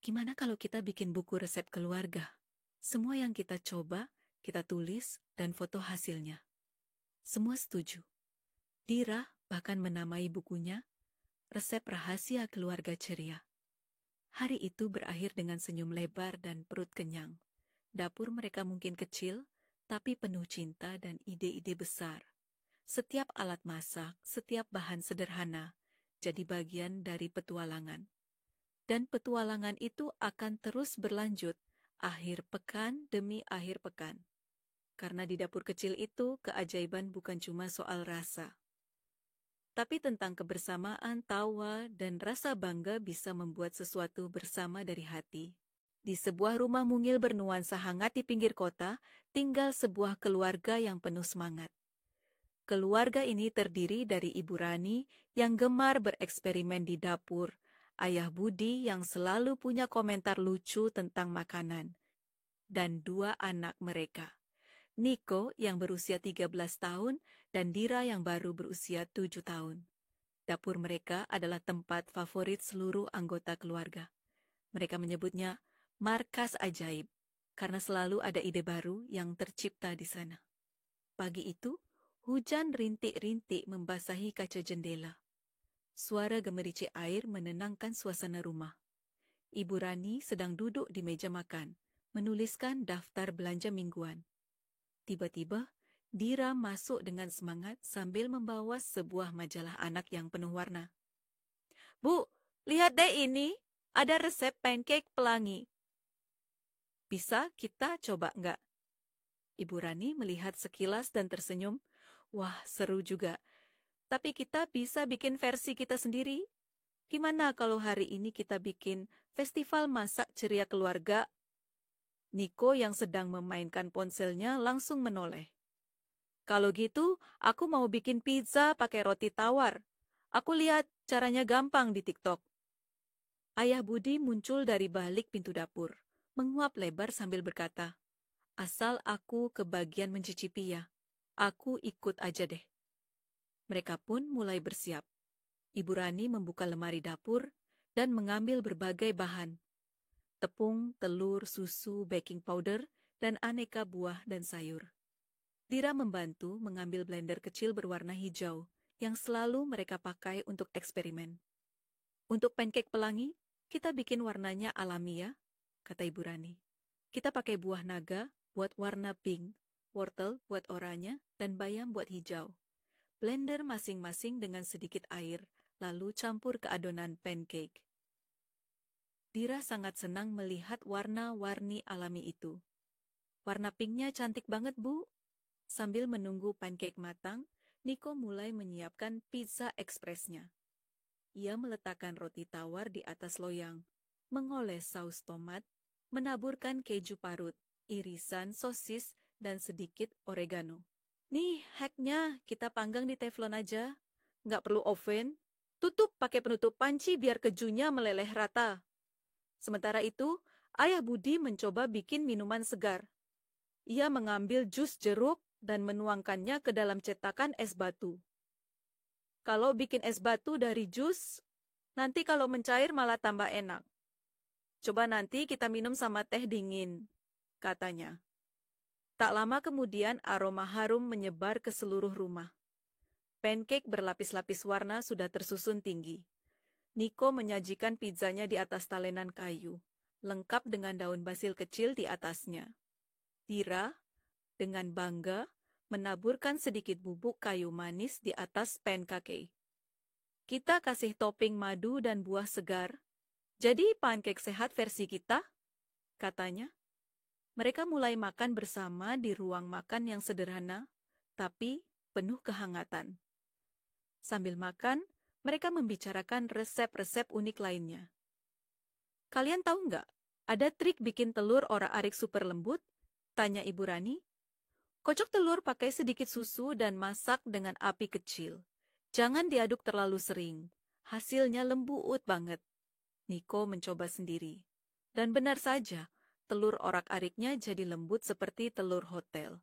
gimana kalau kita bikin buku resep keluarga? Semua yang kita coba, kita tulis, dan foto hasilnya. Semua setuju. Dira bahkan menamai bukunya, Resep Rahasia Keluarga Ceria. Hari itu berakhir dengan senyum lebar dan perut kenyang. Dapur mereka mungkin kecil, tapi penuh cinta dan ide-ide besar. Setiap alat masak, setiap bahan sederhana, jadi bagian dari petualangan. Dan petualangan itu akan terus berlanjut, akhir pekan demi akhir pekan. Karena di dapur kecil itu, keajaiban bukan cuma soal rasa. Tapi tentang kebersamaan, tawa, dan rasa bangga bisa membuat sesuatu bersama dari hati. Di sebuah rumah mungil bernuansa hangat di pinggir kota, tinggal sebuah keluarga yang penuh semangat. Keluarga ini terdiri dari Ibu Rani yang gemar bereksperimen di dapur, Ayah Budi yang selalu punya komentar lucu tentang makanan, dan dua anak mereka, Niko yang berusia 13 tahun dan Dira yang baru berusia 7 tahun. Dapur mereka adalah tempat favorit seluruh anggota keluarga. Mereka menyebutnya markas ajaib, karena selalu ada ide baru yang tercipta di sana. Pagi itu, hujan rintik-rintik membasahi kaca jendela. Suara gemericik air menenangkan suasana rumah. Ibu Rani sedang duduk di meja makan, menuliskan daftar belanja mingguan. Tiba-tiba, Dira masuk dengan semangat sambil membawa sebuah majalah anak yang penuh warna. "Bu, lihat deh ini, ada resep pancake pelangi. Bisa kita coba nggak?" Ibu Rani melihat sekilas dan tersenyum. "Wah, seru juga. Tapi kita bisa bikin versi kita sendiri. Gimana kalau hari ini kita bikin festival masak ceria keluarga?" Niko yang sedang memainkan ponselnya langsung menoleh. "Kalau gitu, aku mau bikin pizza pakai roti tawar. Aku lihat caranya gampang di TikTok." Ayah Budi muncul dari balik pintu dapur, menguap lebar sambil berkata, "Asal aku kebagian mencicipi ya, aku ikut aja deh." Mereka pun mulai bersiap. Ibu Rani membuka lemari dapur dan mengambil berbagai bahan. Tepung, telur, susu, baking powder, dan aneka buah dan sayur. Dira membantu mengambil blender kecil berwarna hijau yang selalu mereka pakai untuk eksperimen. "Untuk pancake pelangi, kita bikin warnanya alami ya," kata Ibu Rani. "Kita pakai buah naga buat warna pink, wortel buat oranye, dan bayam buat hijau. Blender masing-masing dengan sedikit air, lalu campur ke adonan pancake." Dira sangat senang melihat warna-warni alami itu. "Warna pinknya cantik banget, Bu." Sambil menunggu pancake matang, Niko mulai menyiapkan pizza ekspresnya. Ia meletakkan roti tawar di atas loyang, mengoles saus tomat, menaburkan keju parut, irisan sosis, dan sedikit oregano. "Nih, hacknya kita panggang di teflon aja. Nggak perlu oven. Tutup pakai penutup panci biar kejunya meleleh rata." Sementara itu, Ayah Budi mencoba bikin minuman segar. Ia mengambil jus jeruk dan menuangkannya ke dalam cetakan es batu. "Kalau bikin es batu dari jus, nanti kalau mencair malah tambah enak. Coba nanti kita minum sama teh dingin," katanya. Tak lama kemudian aroma harum menyebar ke seluruh rumah. Pancake berlapis-lapis warna sudah tersusun tinggi. Niko menyajikan pizzanya di atas talenan kayu, lengkap dengan daun basil kecil di atasnya. Dira, dengan bangga, menaburkan sedikit bubuk kayu manis di atas pancake. "Kita kasih topping madu dan buah segar. Jadi pancake sehat versi kita," katanya. Mereka mulai makan bersama di ruang makan yang sederhana, tapi penuh kehangatan. Sambil makan, mereka membicarakan resep-resep unik lainnya. "Kalian tahu nggak, ada trik bikin telur orak-arik super lembut?" tanya Ibu Rani. "Kocok telur pakai sedikit susu dan masak dengan api kecil. Jangan diaduk terlalu sering. Hasilnya lembut banget." Niko mencoba sendiri. Dan benar saja, telur orak-ariknya jadi lembut seperti telur hotel.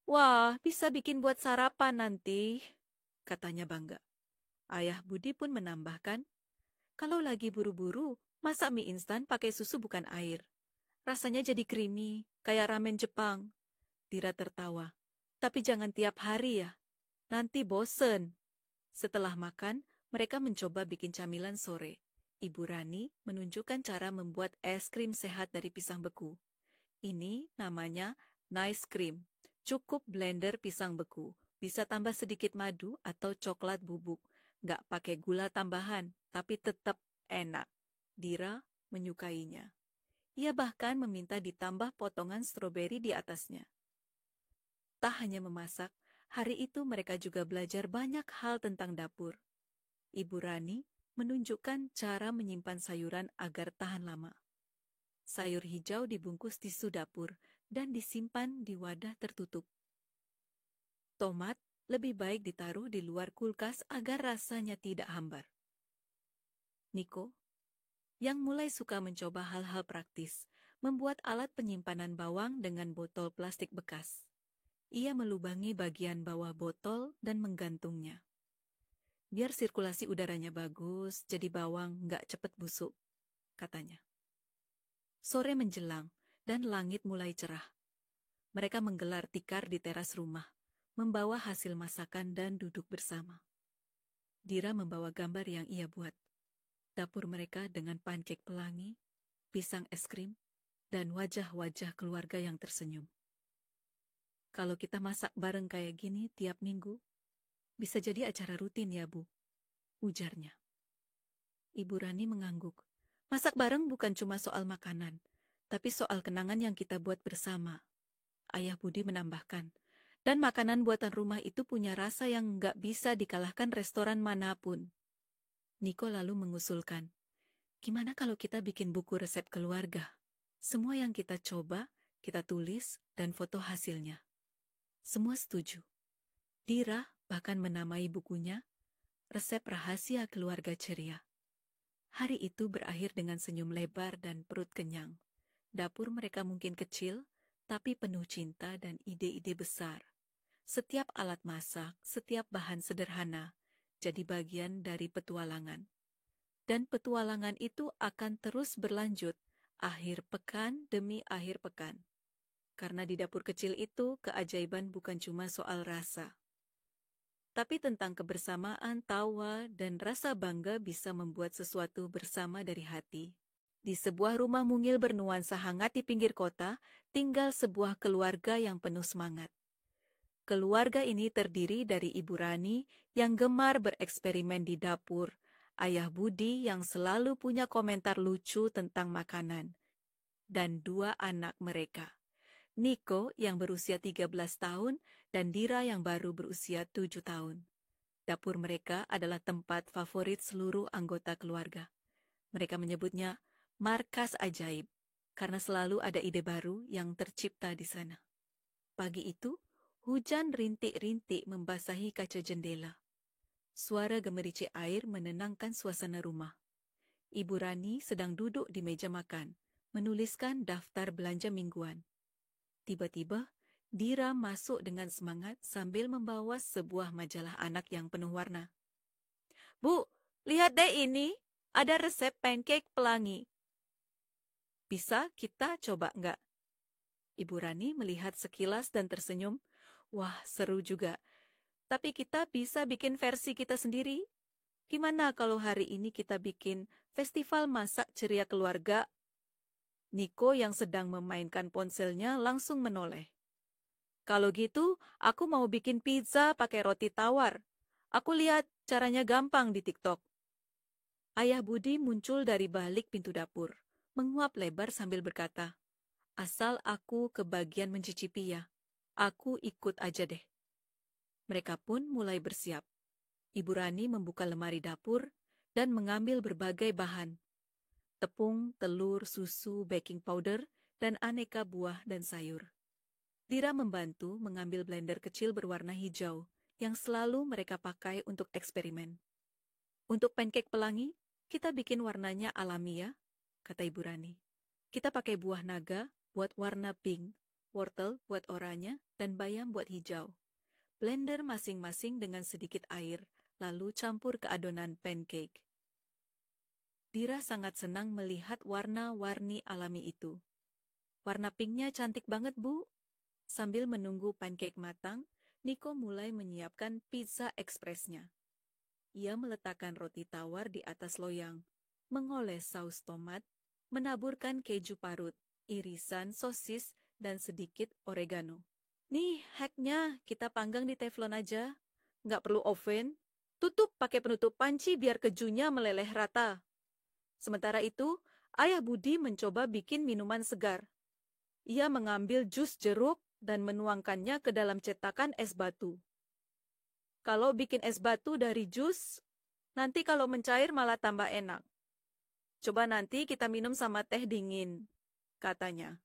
"Wah, bisa bikin buat sarapan nanti," katanya bangga. Ayah Budi pun menambahkan, "Kalau lagi buru-buru, masak mie instan pakai susu bukan air. Rasanya jadi creamy, kayak ramen Jepang." Dira tertawa. "Tapi jangan tiap hari ya, nanti bosen." Setelah makan, mereka mencoba bikin camilan sore. Ibu Rani menunjukkan cara membuat es krim sehat dari pisang beku. Ini namanya nice cream. Cukup blender pisang beku. Bisa tambah sedikit madu atau coklat bubuk. Nggak pakai gula tambahan, tapi tetap enak. Dira menyukainya. Ia bahkan meminta ditambah potongan stroberi di atasnya. Tak hanya memasak, hari itu mereka juga belajar banyak hal tentang dapur. Ibu Rani menunjukkan cara menyimpan sayuran agar tahan lama. Sayur hijau dibungkus tisu dapur dan disimpan di wadah tertutup. Tomat Lebih baik ditaruh di luar kulkas agar rasanya tidak hambar. Niko, yang mulai suka mencoba hal-hal praktis, membuat alat penyimpanan bawang dengan botol plastik bekas. Ia melubangi bagian bawah botol dan menggantungnya. Biar sirkulasi udaranya bagus, jadi bawang nggak cepet busuk, katanya. Sore menjelang, dan langit mulai cerah. Mereka menggelar tikar di teras rumah, membawa hasil masakan dan duduk bersama. Dira membawa gambar yang ia buat. Dapur mereka dengan pancake pelangi, pisang es krim, dan wajah-wajah keluarga yang tersenyum. Kalau kita masak bareng kayak gini tiap minggu, bisa jadi acara rutin ya, Bu, ujarnya. Ibu Rani mengangguk. Masak bareng bukan cuma soal makanan, tapi soal kenangan yang kita buat bersama. Ayah Budi menambahkan, dan makanan buatan rumah itu punya rasa yang nggak bisa dikalahkan restoran manapun. Niko lalu mengusulkan, gimana kalau kita bikin buku resep keluarga? Semua yang kita coba, kita tulis, dan foto hasilnya. Semua setuju. Dira bahkan menamai bukunya, Resep Rahasia Keluarga Ceria. Hari itu berakhir dengan senyum lebar dan perut kenyang. Dapur mereka mungkin kecil, tapi penuh cinta dan ide-ide besar. Setiap alat masak, setiap bahan sederhana, jadi bagian dari petualangan. Dan petualangan itu akan terus berlanjut, akhir pekan demi akhir pekan. Karena di dapur kecil itu, keajaiban bukan cuma soal rasa. Tapi tentang kebersamaan, tawa, dan rasa bangga bisa membuat sesuatu bersama dari hati. Di sebuah rumah mungil bernuansa hangat di pinggir kota, tinggal sebuah keluarga yang penuh semangat. Keluarga ini terdiri dari Ibu Rani yang gemar bereksperimen di dapur, Ayah Budi yang selalu punya komentar lucu tentang makanan, dan dua anak mereka, Niko yang berusia 13 tahun dan Dira yang baru berusia 7 tahun. Dapur mereka adalah tempat favorit seluruh anggota keluarga. Mereka menyebutnya markas ajaib, karena selalu ada ide baru yang tercipta di sana. Pagi itu, hujan rintik-rintik membasahi kaca jendela. Suara gemericik air menenangkan suasana rumah. Ibu Rani sedang duduk di meja makan, menuliskan daftar belanja mingguan. Tiba-tiba, Dira masuk dengan semangat sambil membawa sebuah majalah anak yang penuh warna. Bu, lihat deh ini, ada resep pancake pelangi. Bisa kita coba nggak? Ibu Rani melihat sekilas dan tersenyum. Wah, seru juga. Tapi kita bisa bikin versi kita sendiri. Gimana kalau hari ini kita bikin festival masak ceria keluarga? Niko yang sedang memainkan ponselnya langsung menoleh. Kalau gitu, aku mau bikin pizza pakai roti tawar. Aku lihat caranya gampang di TikTok. Ayah Budi muncul dari balik pintu dapur, menguap lebar sambil berkata, asal aku kebagian mencicipi ya, aku ikut aja deh. Mereka pun mulai bersiap. Ibu Rani membuka lemari dapur dan mengambil berbagai bahan. Tepung, telur, susu, baking powder, dan aneka buah dan sayur. Dira membantu mengambil blender kecil berwarna hijau yang selalu mereka pakai untuk eksperimen. Untuk pancake pelangi, kita bikin warnanya alami ya, kata Ibu Rani. Kita pakai buah naga buat warna pink, wortel buat oranye, dan bayam buat hijau. Blender masing-masing dengan sedikit air, lalu campur ke adonan pancake. Dira sangat senang melihat warna-warni alami itu. Warna pinknya cantik banget, Bu. Sambil menunggu pancake matang, Niko mulai menyiapkan pizza ekspresnya. Ia meletakkan roti tawar di atas loyang, mengoles saus tomat, menaburkan keju parut, irisan sosis, dan sedikit oregano. Nih, hacknya kita panggang di teflon aja. Nggak perlu oven. Tutup pakai penutup panci biar kejunya meleleh rata. Sementara itu, Ayah Budi mencoba bikin minuman segar. Ia mengambil jus jeruk dan menuangkannya ke dalam cetakan es batu. Kalau bikin es batu dari jus, nanti kalau mencair malah tambah enak. Coba nanti kita minum sama teh dingin, katanya.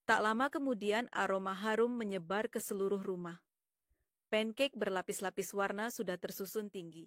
Tak lama kemudian aroma harum menyebar ke seluruh rumah. Pancake berlapis-lapis warna sudah tersusun tinggi.